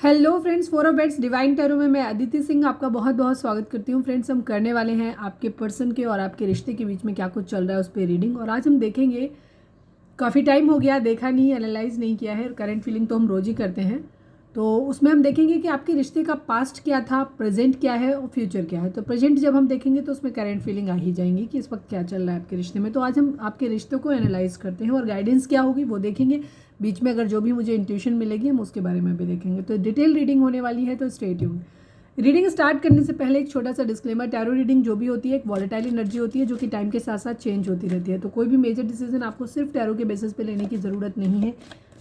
Hello friends, four of beds divine tarot में मैं अदिति सिंह आपका बहुत बहुत स्वागत करती हूँ। फ्रेंड्स, हम करने वाले हैं आपके पर्सन के और आपके रिश्ते के बीच में क्या कुछ चल रहा है उस पर रीडिंग। और आज हम देखेंगे, काफ़ी टाइम हो गया देखा नहीं, एनालाइज नहीं किया है। करंट फीलिंग तो हम रोज ही करते हैं, तो उसमें हम देखेंगे कि आपके रिश्ते का पास्ट क्या था, प्रेजेंट क्या है और फ्यूचर क्या है। तो प्रेजेंट जब हम देखेंगे तो उसमें करंट फीलिंग आ ही जाएंगी कि इस वक्त क्या चल रहा है आपके रिश्ते में। तो आज हम आपके रिश्ते को एनालाइज करते हैं और गाइडेंस क्या होगी वो देखेंगे। बीच में अगर जो भी मुझे इंट्यूशन मिलेगी हम उसके बारे में भी देखेंगे। तो डिटेल रीडिंग होने वाली है, तो स्टे ट्यून्ड। रीडिंग स्टार्ट करने से पहले एक छोटा सा डिस्क्लेमर, टैरो रीडिंग जो भी होती है एक वॉलेटाइल एनर्जी होती है जो कि टाइम के साथ साथ चेंज होती रहती है। तो कोई भी मेजर डिसीजन आपको सिर्फ टैरो के बेसिस पे लेने की ज़रूरत नहीं है।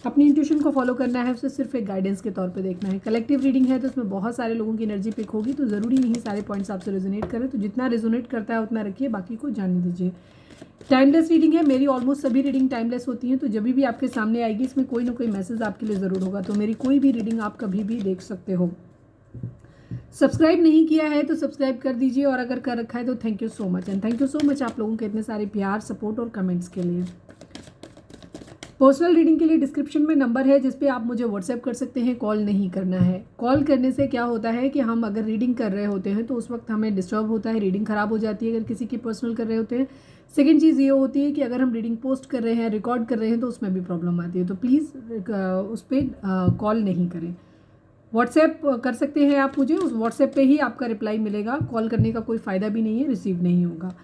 अपनी इंट्यूशन को फॉलो करना है, उसे सिर्फ एक गाइडेंस के तौर पे देखना है। कलेक्टिव रीडिंग है तो उसमें बहुत सारे लोगों की एनर्जी पिक होगी, तो ज़रूरी नहीं सारे पॉइंट्स आपसे रेजोनेट करें। तो जितना रेजोनेट करता है उतना रखिए, बाकी को जाने दीजिए। टाइमलेस रीडिंग है, मेरी ऑलमोस्ट सभी रीडिंग टाइमलेस होती हैं। तो जब भी आपके सामने आएगी इसमें कोई ना कोई मैसेज आपके लिए ज़रूर होगा। तो मेरी कोई भी रीडिंग आप कभी भी देख सकते हो। सब्सक्राइब नहीं किया है तो सब्सक्राइब कर दीजिए, और अगर कर रखा है तो thank you so much. And thank you so much आप लोगों के इतने सारे प्यार, सपोर्ट और कमेंट्स के लिए। पर्सनल रीडिंग के लिए डिस्क्रिप्शन में नंबर है जिस पे आप मुझे व्हाट्सएप कर सकते हैं, कॉल नहीं करना है। कॉल करने से क्या होता है कि हम अगर रीडिंग कर रहे होते हैं तो उस वक्त हमें डिस्टर्ब होता है, रीडिंग ख़राब हो जाती है अगर किसी की पर्सनल कर रहे होते हैं। सेकेंड चीज़ ये होती है कि अगर हम रीडिंग पोस्ट कर रहे हैं, रिकॉर्ड कर रहे हैं, तो उसमें भी प्रॉब्लम आती है। तो प्लीज़ उस पर कॉल नहीं करें। व्हाट्सएप कर सकते हैं आप मुझे, उस व्हाट्सएप पे ही आपका रिप्लाई मिलेगा। कॉल करने का कोई फ़ायदा भी नहीं है, रिसीव नहीं होगा।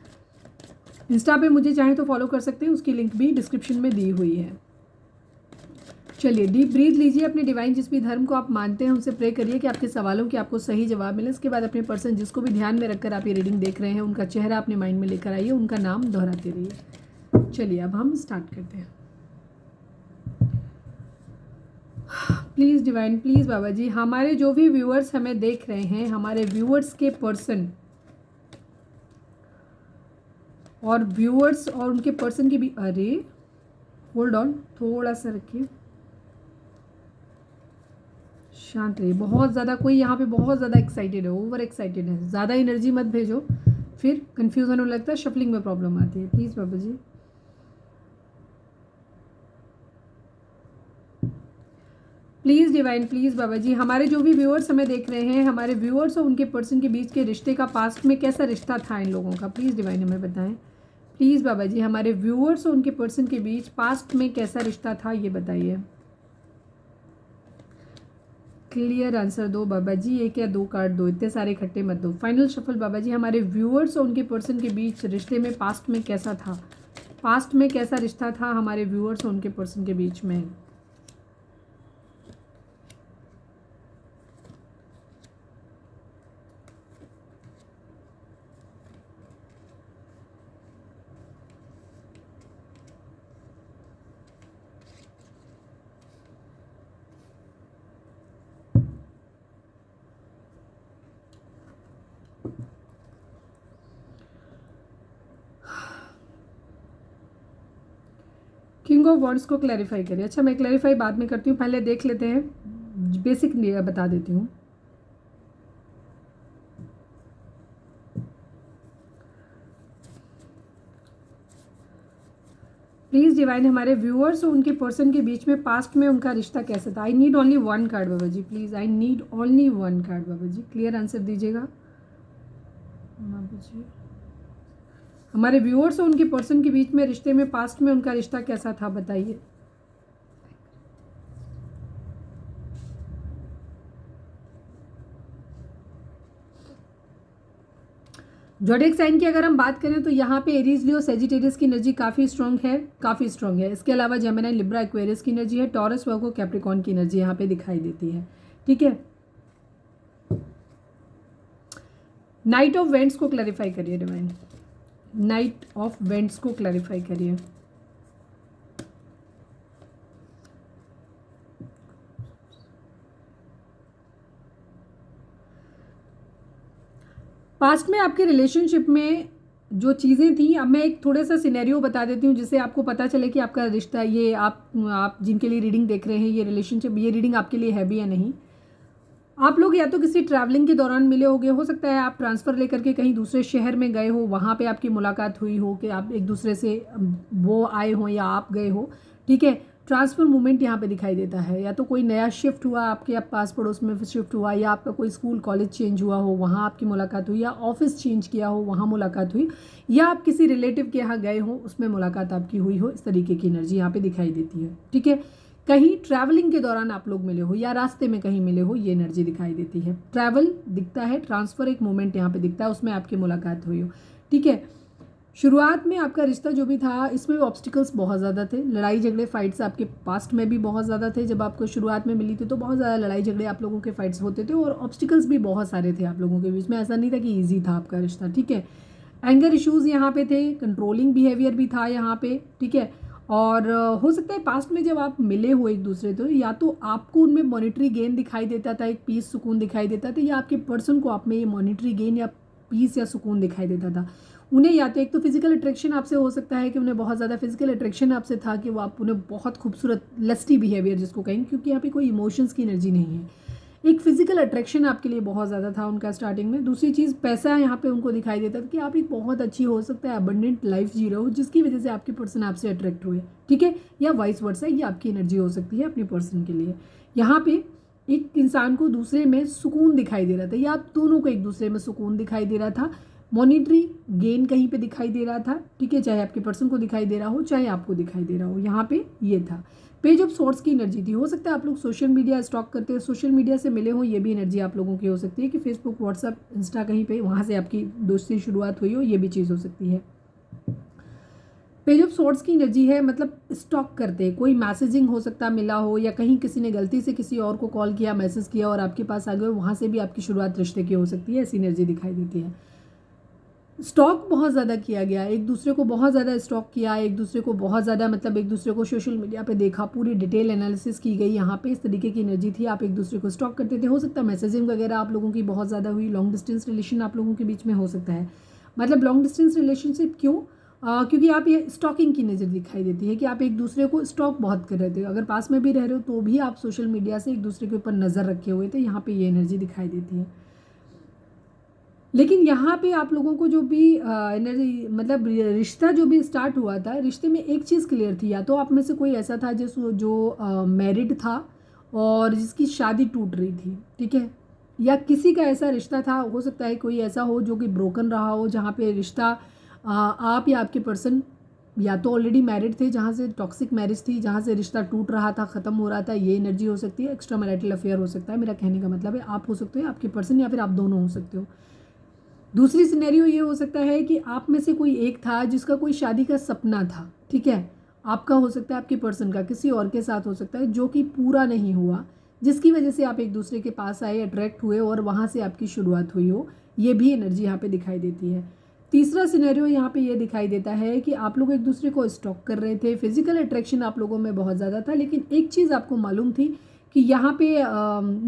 इंस्टा पे मुझे चाहें तो फॉलो कर सकते हैं, उसकी लिंक भी डिस्क्रिप्शन में दी हुई है। चलिए, डीप ब्रीथ लीजिए। अपने डिवाइन जिस भी धर्म को आप मानते हैं उनसे प्रे करिए कि आपके सवालों के आपको सही जवाब मिले। इसके बाद अपने पर्सन जिसको भी ध्यान में रखकर आप ये रीडिंग देख रहे हैं उनका चेहरा अपने माइंड में लेकर आइए, उनका नाम दोहराते रहिए। चलिए, अब हम स्टार्ट करते हैं। प्लीज़ डिवाइन, प्लीज़ बाबा जी, हमारे जो भी व्यूअर्स हमें देख रहे हैं, हमारे व्यूअर्स के पर्सन और व्यूअर्स और उनके पर्सन की भी, अरे होल्ड ऑन, थोड़ा सा रखिए, शांत रहिए। बहुत ज़्यादा कोई यहाँ पे बहुत ज़्यादा एक्साइटेड है, ओवर एक्साइटेड है। ज़्यादा एनर्जी मत भेजो, फिर कंफ्यूजन होने लगता है, शफलिंग में प्रॉब्लम आती है। Please Baba ji, please divine, please बाबा जी, हमारे जो भी व्यूअर्स हमें देख रहे हैं, हमारे व्यूअर्स और उनके पर्सन के बीच के रिश्ते का पास्ट में कैसा रिश्ता था इन लोगों का, प्लीज़ डिवाइन हमें बताएं। प्लीज़ बाबा जी, हमारे व्यूअर्स और उनके पर्सन के बीच पास्ट में कैसा रिश्ता था ये बताइए। क्लियर आंसर दो बाबा जी, एक या दो कार्ड दो, इतने सारे इकट्ठे मत दो। फाइनल शफल बाबा जी, हमारे व्यूअर्स और उनके पर्सन के बीच रिश्ते में पास्ट में कैसा था, पास्ट में कैसा रिश्ता था हमारे व्यूअर्स और उनके पर्सन के बीच में। किंग ऑफ वॉन्ड्स को क्लैरिफाई करिए। अच्छा, मैं क्लैरिफाई बाद में करती हूँ, पहले देख लेते हैं, बेसिक बता देती हूँ। प्लीज़ डिवाइन, हमारे व्यूअर्स और उनके पर्सन के बीच में पास्ट में उनका रिश्ता कैसा था। I need only one card Baba ji, please, I need only one card Baba ji, clear answer दीजिएगा बाबा जी। हमारे व्यूअर्स और उनके पर्सन के बीच में रिश्ते में पास्ट में उनका रिश्ता कैसा था बताइए। ज़ोडिएक साइन की अगर हम बात करें तो यहाँ पे एरीज, लियो, सेजिटेरियस की एनर्जी काफ़ी स्ट्रॉन्ग है, काफ़ी स्ट्रॉन्ग है। इसके अलावा जेमिनी, लिब्रा, एक्वेरियस की एनर्जी है, टॉरस, वर्गो, कैप्रिकॉर्न की एनर्जी यहाँ पे दिखाई देती है। ठीक है, नाइट ऑफ वेंट्स को क्लैरिफाई करिए डिवाइन, नाइट ऑफ वेंट्स को क्लैरिफाई करिए। पास्ट में आपके रिलेशनशिप में जो चीज़ें थी, अब मैं एक थोड़ा सा सिनेरियो बता देती हूँ जिससे आपको पता चले कि आपका रिश्ता, ये आप जिनके लिए रीडिंग देख रहे हैं, ये रिलेशनशिप, ये रीडिंग आपके लिए है भी या नहीं। आप लोग या तो किसी ट्रैवलिंग के दौरान मिले होंगे, हो सकता है आप ट्रांसफ़र लेकर के कहीं दूसरे शहर में गए हो, वहाँ पे आपकी मुलाकात हुई हो कि आप एक दूसरे से, वो आए हों या आप गए हो। ठीक है, ट्रांसफर मूवमेंट यहाँ पे दिखाई देता है, या तो कोई नया शिफ्ट हुआ आपके, आप पास पड़ोस में शिफ्ट हुआ, या आपका कोई स्कूल कॉलेज चेंज हुआ हो वहाँ आपकी मुलाकात हुई, या ऑफिस चेंज किया हो वहाँ मुलाकात हुई, या आप किसी रिलेटिव के यहाँ गए हो उसमें मुलाकात आपकी हुई हो। इस तरीके की एनर्जी यहाँ पे दिखाई देती है। ठीक है, कहीं ट्रैवलिंग के दौरान आप लोग मिले हो या रास्ते में कहीं मिले हो, ये एनर्जी दिखाई देती है। ट्रैवल दिखता है, ट्रांसफर एक मोमेंट यहाँ पे दिखता है, उसमें आपकी मुलाकात हुई हो। ठीक है, शुरुआत में आपका रिश्ता जो भी था इसमें ऑब्स्टिकल्स बहुत ज़्यादा थे, लड़ाई झगड़े फाइट्स आपके पास्ट में भी बहुत ज़्यादा थे। जब आपको शुरुआत में मिली थी तो बहुत ज़्यादा लड़ाई झगड़े आप लोगों के फाइट्स होते थे और ऑब्स्टिकल्स भी बहुत सारे थे आप लोगों के बीच में, ऐसा नहीं था कि ईजी था आपका रिश्ता। ठीक है, एंगर इश्यूज़ यहाँ पे थे, कंट्रोलिंग बिहेवियर भी था यहाँ पे। ठीक है, और हो सकता है पास्ट में जब आप मिले हो एक दूसरे तो या तो आपको उनमें मॉनिटरी गेन दिखाई देता था, एक पीस सुकून दिखाई देता था, या आपके पर्सन को आप में ये मॉनिटरी गेन या पीस या सुकून दिखाई देता था। उन्हें या तो एक तो फिजिकल अट्रैक्शन आपसे हो सकता है कि उन्हें बहुत ज़्यादा फिजिकल अट्रैक्शन आपसे था कि वो आप उन्हें बहुत खूबसूरत लस्टी बिहेवियर जिसको कहेंगे, क्योंकि यहाँ पे कोई इमोशंस की एनर्जी नहीं है, एक फिजिकल अट्रैक्शन आपके लिए बहुत ज़्यादा था उनका स्टार्टिंग में। दूसरी चीज़ पैसा यहाँ पे उनको दिखाई देता था कि आप एक बहुत अच्छी हो सकता है अबंडेंट लाइफ जी रहे हो जिसकी वजह से आपके पर्सन आपसे अट्रैक्ट हुए। ठीक है, या वाइस वर्सा, ये आपकी एनर्जी हो सकती है अपने पर्सन के लिए। यहाँ पे एक इंसान को दूसरे में सुकून दिखाई दे रहा था, या आप दोनों को एक दूसरे में सुकून दिखाई दे रहा था, मॉनिटरी गेन कहीं पे दिखाई दे रहा था। ठीक है, चाहे आपके पर्सन को दिखाई दे रहा हो चाहे आपको दिखाई दे रहा हो, यहाँ पे ये था। पेज ऑफ सोर्ट्स की एनर्जी थी, हो सकता है आप लोग सोशल मीडिया स्टॉक करते हो, सोशल मीडिया से मिले हो, ये भी एनर्जी आप लोगों की हो सकती है कि फेसबुक व्हाट्सएप इंस्टा कहीं पे वहाँ से आपकी दोस्ती शुरुआत हुई हो, ये भी चीज़ हो सकती है। पेज ऑफ सोर्ट्स की एनर्जी है, मतलब स्टॉक करते हैं, कोई मैसेजिंग हो सकता है मिला हो, या कहीं किसी ने गलती से किसी और को कॉल किया, मैसेज किया और आपके पास आ गए, वहाँ से भी आपकी शुरुआत रिश्ते की हो सकती है, ऐसी एनर्जी दिखाई देती है। स्टॉक बहुत ज़्यादा किया गया, एक दूसरे को बहुत ज़्यादा स्टॉक किया, एक दूसरे को बहुत ज़्यादा मतलब एक दूसरे को सोशल मीडिया पे देखा, पूरी डिटेल एनालिसिस की गई, यहाँ पे इस तरीके की एनर्जी थी, आप एक दूसरे को स्टॉक करते थे। हो सकता है मैसेजिंग वगैरह आप लोगों की बहुत ज़्यादा हुई, लॉन्ग डिस्टेंस रिलेशन आप लोगों के बीच में हो सकता है। मतलब लॉन्ग डिस्टेंस रिलेशनशिप क्यों? क्योंकि आप ये स्टॉकिंग की नज़र दिखाई देती है कि आप एक दूसरे को स्टॉक बहुत कर रहे थे, अगर पास में भी रह रहे हो तो भी आप सोशल मीडिया से एक दूसरे के ऊपर नज़र रखे हुए थे, यहाँ पे ये एनर्जी दिखाई देती है। लेकिन यहाँ पे आप लोगों को जो भी एनर्जी मतलब रिश्ता जो भी स्टार्ट हुआ था, रिश्ते में एक चीज़ क्लियर थी, या तो आप में से कोई ऐसा था जो मैरिड था और जिसकी शादी टूट रही थी। ठीक है, या किसी का ऐसा रिश्ता था, हो सकता है कोई ऐसा हो जो कि ब्रोकन रहा हो, जहाँ पे रिश्ता आप या आपके पर्सन या तो ऑलरेडी मैरिड थे, जहाँ से टॉक्सिक मैरिज थी, जहाँ से रिश्ता टूट रहा था, ख़त्म हो रहा था, ये एनर्जी हो सकती है। एक्स्ट्रा मैरिटल अफेयर हो सकता है, मेरा कहने का मतलब है आप हो सकते हो, आपके पर्सन, या फिर आप दोनों हो सकते हो। दूसरी सिनेरियो ये हो सकता है कि आप में से कोई एक था जिसका कोई शादी का सपना था। ठीक है, आपका हो सकता है, आपके पर्सन का किसी और के साथ हो सकता है, जो कि पूरा नहीं हुआ, जिसकी वजह से आप एक दूसरे के पास आए, अट्रैक्ट हुए और वहाँ से आपकी शुरुआत हुई हो, ये भी एनर्जी यहाँ पे दिखाई देती है। तीसरा सिनेरियो यहाँ पे ये दिखाई देता है कि आप लोग एक दूसरे को स्टॉक कर रहे थे, फिजिकल अट्रैक्शन आप लोगों में बहुत ज़्यादा था, लेकिन एक चीज़ आपको मालूम थी कि यहाँ पे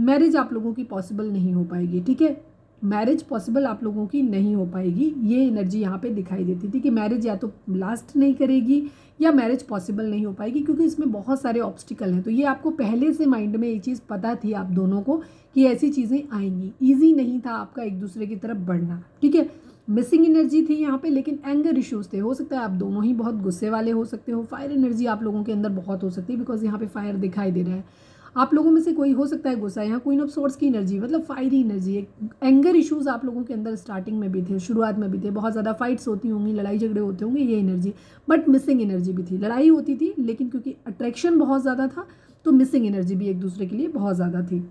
मैरिज आप लोगों की पॉसिबल नहीं हो पाएगी। ठीक है, मैरिज पॉसिबल आप लोगों की नहीं हो पाएगी, ये एनर्जी यहाँ पे दिखाई देती थी कि मैरिज या तो लास्ट नहीं करेगी या मैरिज पॉसिबल नहीं हो पाएगी, क्योंकि इसमें बहुत सारे ऑब्स्टिकल हैं। तो ये आपको पहले से माइंड में ये चीज़ पता थी आप दोनों को कि ऐसी चीज़ें आएंगी, ईजी नहीं था आपका एक दूसरे की तरफ बढ़ना। ठीक है, मिसिंग एनर्जी थी यहाँ पे, लेकिन एंगर इश्यूज थे, हो सकता है आप दोनों ही बहुत गुस्से वाले हो सकते हो, फायर एनर्जी आप लोगों के अंदर बहुत हो सकती है, बिकॉज यहाँ पे फायर दिखाई दे रहा है। आप लोगों में से कोई हो सकता है गुस्सा, यहाँ क्वीन ऑफ सोर्ड्स की एनर्जी मतलब फायरी एनर्जी है। एंगर इश्यूज आप लोगों के अंदर स्टार्टिंग में भी थे, शुरुआत में भी थे, बहुत ज़्यादा फाइट्स होती होंगी, लड़ाई झगड़े होते होंगे, ये एनर्जी। बट मिसिंग एनर्जी भी थी, लड़ाई होती थी लेकिन क्योंकि अट्रैक्शन बहुत ज़्यादा था तो मिसिंग एनर्जी भी एक दूसरे के लिए बहुत ज़्यादा थी।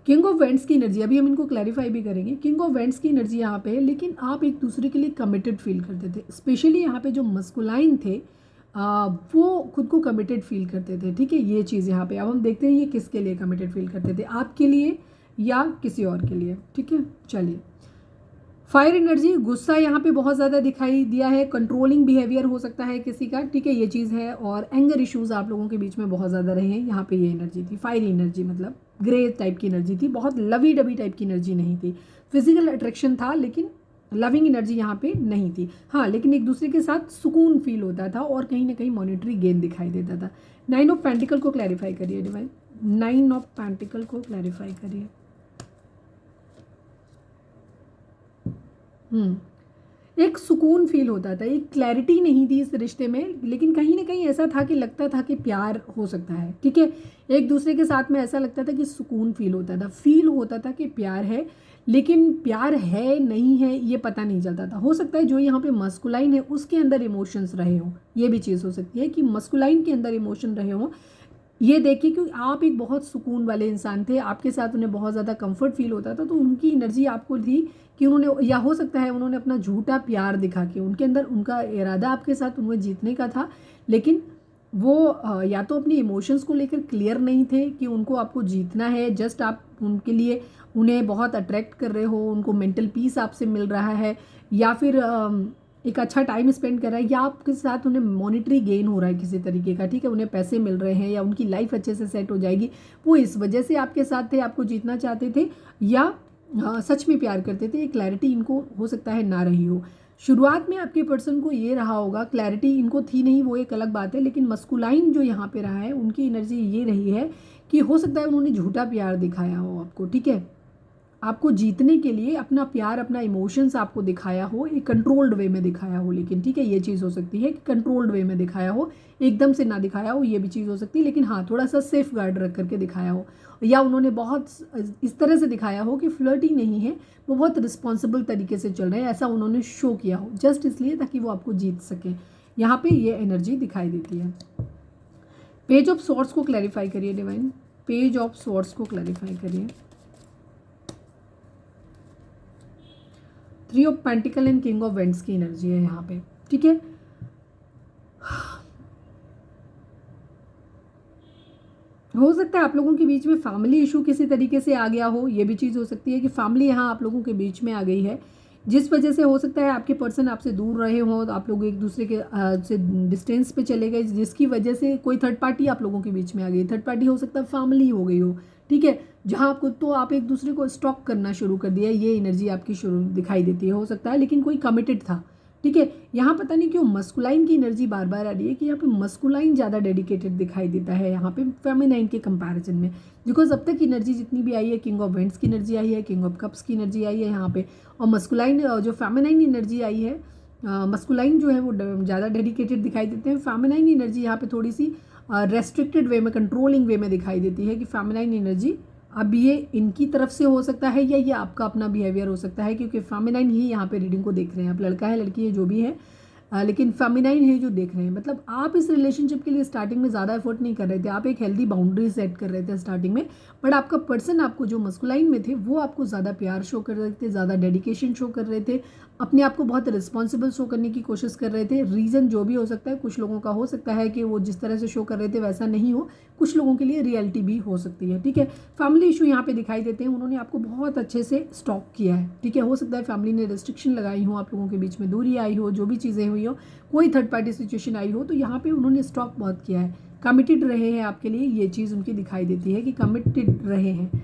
किंग ऑफ वेंट्स की एनर्जी, अभी हम इनको क्लैरिफाई भी करेंगे। किंग ऑफ वेंट्स की एनर्जी यहाँ पे है, लेकिन आप एक दूसरे के लिए कमिटेड फील करते थे, स्पेशली यहाँ पे जो मस्कुलाइन थे वो खुद को कमिटेड फील करते थे। ठीक है, ये चीज़ यहाँ पे अब हम देखते हैं ये किसके लिए कमिटेड फील करते थे, आपके लिए या किसी और के लिए। ठीक है, चलिए। फायर एनर्जी, गुस्सा यहाँ पे बहुत ज़्यादा दिखाई दिया है, कंट्रोलिंग बिहेवियर हो सकता है किसी का। ठीक है, ये चीज़ है, और एंगर इश्यूज आप लोगों के बीच में बहुत ज़्यादा रहे हैं, यहाँ पे ये एनर्जी थी। फायरी एनर्जी मतलब ग्रे टाइप की एनर्जी थी, बहुत लवी डबी टाइप की एनर्जी नहीं थी। फिजिकल अट्रैक्शन था लेकिन लविंग एनर्जी यहाँ पे नहीं थी। हाँ, लेकिन एक दूसरे के साथ सुकून फील होता था और कहीं ना कहीं मॉनिटरी गेन दिखाई देता था। 9 ऑफ पेंटिकल को क्लैरिफाई करिए डिवाइन, 9 ऑफ पेंटिकल को क्लैरिफाई करिए। एक सुकून फील होता था, एक क्लैरिटी नहीं थी इस रिश्ते में, लेकिन कहीं ना कहीं ऐसा था कि लगता था कि प्यार हो सकता है, ठीक है। एक दूसरे के साथ में ऐसा लगता था कि सुकून फील होता था कि प्यार है, लेकिन प्यार है नहीं है ये पता नहीं चलता था। हो सकता है जो यहाँ पे मस्कुलाइन है उसके अंदर इमोशंस रहे हों, ये भी चीज़ हो सकती है कि मस्कुलाइन के अंदर इमोशन रहे हों। ये देखिए कि आप एक बहुत सुकून वाले इंसान थे, आपके साथ उन्हें बहुत ज़्यादा कंफर्ट फील होता था, तो उनकी एनर्जी आपको थी कि उन्होंने, या हो सकता है उन्होंने अपना झूठा प्यार दिखा के, उनके अंदर उनका इरादा आपके साथ उन्हें जीतने का था, लेकिन वो या तो अपने इमोशंस को लेकर क्लियर नहीं थे कि उनको आपको जीतना है, जस्ट आप उनके लिए उन्हें बहुत अट्रैक्ट कर रहे हो, उनको मेंटल पीस आपसे मिल रहा है, या फिर एक अच्छा टाइम स्पेंड कर रहा है, या आपके साथ उन्हें मॉनिटरी गेन हो रहा है किसी तरीके का, ठीक है, उन्हें पैसे मिल रहे हैं या उनकी लाइफ अच्छे से सेट हो जाएगी, वो इस वजह से आपके साथ थे, आपको जीतना चाहते थे, या सच में प्यार करते थे। ये क्लैरिटी इनको हो सकता है ना रही हो। शुरुआत में आपके पर्सन को ये रहा होगा, क्लैरिटी इनको थी नहीं वो एक अलग बात है, लेकिन मस्कुलाइन जो यहाँ पे रहा है उनकी एनर्जी ये रही है कि हो सकता है उन्होंने झूठा प्यार दिखाया हो आपको, ठीक है, आपको जीतने के लिए अपना प्यार, अपना इमोशंस आपको दिखाया हो, एक कंट्रोल्ड वे में दिखाया हो, लेकिन ठीक है, ये चीज़ हो सकती है कि कंट्रोल्ड वे में दिखाया हो, एकदम से ना दिखाया हो, ये भी चीज़ हो सकती है, लेकिन हाँ थोड़ा सा सेफ गार्ड रख करके दिखाया हो, या उन्होंने बहुत इस तरह से दिखाया हो कि फ्लर्टी नहीं है, वो बहुत रिस्पॉन्सिबल तरीके से चल रहे हैं, ऐसा उन्होंने शो किया हो, जस्ट इसलिए ताकि वो आपको जीत सके। यहाँ पे ये एनर्जी दिखाई देती है। पेज ऑफ स्वॉर्ड्स को क्लैरिफाई करिए डिवाइन, पेज ऑफ स्वॉर्ड्स को क्लैरिफाई करिए। 3 of pentacle and king of wands की एनर्जी है यहाँ पे, ठीक है। हो सकता है आप लोगों के बीच में फैमिली इशू किसी तरीके से आ गया हो, ये भी चीज़ हो सकती है कि फैमिली यहाँ आप लोगों के बीच में आ गई है, जिस वजह से हो सकता है आपके पर्सन आपसे दूर रहे हों, तो आप लोग एक दूसरे के से डिस्टेंस पे चले गए, जिसकी वजह से कोई थर्ड पार्टी आप लोगों के बीच में आ गई। थर्ड पार्टी हो सकता है फैमिली हो गई हो, ठीक है, जहाँ आपको, तो आप एक दूसरे को स्टॉक करना शुरू कर दिया, ये एनर्जी आपकी शुरू दिखाई देती है, हो सकता है, लेकिन कोई कमिटेड था, ठीक है। यहाँ पता नहीं क्यों मस्कुलाइन की एनर्जी बार बार आ रही है कि यहाँ पे मस्कुलाइन ज़्यादा डेडिकेटेड दिखाई देता है यहाँ पे फेमिनाइन के कंपैरिजन में, बिकॉज अब तक एनर्जी जितनी भी आई है, किंग ऑफ वेंट्स की एनर्जी आई है, किंग ऑफ कप्स की एनर्जी आई है यहाँ पे, और मस्कुलाइन जो फेमिनाइन एनर्जी आई है, मस्कुलाइन जो है वो ज़्यादा डेडिकेटेड दिखाई देते हैं, फेमिनाइन एनर्जी यहाँ पे थोड़ी सी रेस्ट्रिक्टेड वे में, कंट्रोलिंग वे में दिखाई देती है कि फेमिनाइन एनर्जी अब ये इनकी तरफ से हो सकता है, या ये आपका अपना बिहेवियर हो सकता है, क्योंकि फेमिनाइन ही यहाँ पे रीडिंग को देख रहे हैं, आप लड़का है लड़की है जो भी है, लेकिन फेमिनाइन है जो देख रहे हैं। मतलब आप इस रिलेशनशिप के लिए स्टार्टिंग में ज़्यादा एफर्ट नहीं कर रहे थे, आप एक हेल्दी बाउंड्री सेट कर रहे थे स्टार्टिंग में, बट आपका पर्सन आपको जो मस्कुलाइन में थे वो आपको ज़्यादा प्यार शो कर रहे थे, ज़्यादा डेडिकेशन शो कर रहे थे, अपने आप को बहुत रिस्पॉन्सिबल शो करने की कोशिश कर रहे थे। रीज़न जो भी हो सकता है, कुछ लोगों का हो सकता है कि वो जिस तरह से शो कर रहे थे वैसा नहीं हो, कुछ लोगों के लिए रियलिटी भी हो सकती है, ठीक है। फैमिली इशू यहाँ पे दिखाई देते हैं, उन्होंने आपको बहुत अच्छे से स्टॉक किया है, ठीक है, हो सकता है फैमिली ने रिस्ट्रिक्शन लगाई हो, आप लोगों के बीच में दूरी आई हो, जो भी चीज़ें हुई हो, कोई थर्ड पार्टी सिचुएशन आई हो, तो यहाँ पे उन्होंने स्टॉक बहुत किया है, कमिटेड रहे हैं आपके लिए, ये चीज़ उनकी दिखाई देती है कि कमिटेड रहे हैं।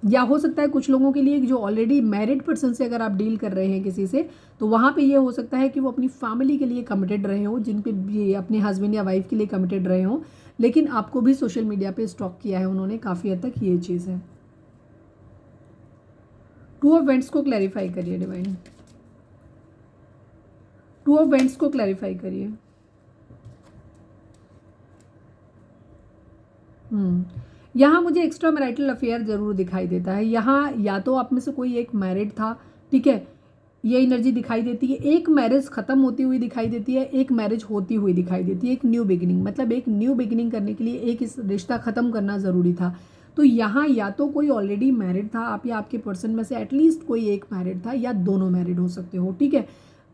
या हो सकता है कुछ लोगों के लिए जो ऑलरेडी मैरिड पर्सन से अगर आप डील कर रहे हैं किसी से, तो वहाँ पे ये हो सकता है कि वो अपनी फैमिली के लिए कमिटेड रहे हो, जिन पे ये अपने हस्बैंड या वाइफ के लिए कमिटेड रहे हो, लेकिन आपको भी सोशल मीडिया पे स्टॉक किया है उन्होंने काफ़ी हद तक, ये चीज़ है। 2 ऑफ वेंट्स को क्लैरिफाई करिए डिवाइन, 2 ऑफ वेंट्स को क्लैरिफाई करिए। यहाँ मुझे एक्स्ट्रा मैरिटल अफेयर ज़रूर दिखाई देता है, यहाँ या तो आप में से कोई एक मैरिड था, ठीक है, ये एनर्जी दिखाई देती है, एक मैरिज ख़त्म होती हुई दिखाई देती है, एक मैरिज होती हुई दिखाई देती है, एक न्यू बिगिनिंग, मतलब एक न्यू बिगिनिंग करने के लिए एक इस रिश्ता ख़त्म करना ज़रूरी था। तो यहाँ या तो कोई ऑलरेडी मैरिड था, आप या आपके पर्सन में से एटलीस्ट कोई एक मैरिड था, या दोनों मैरिड हो सकते हो, ठीक है,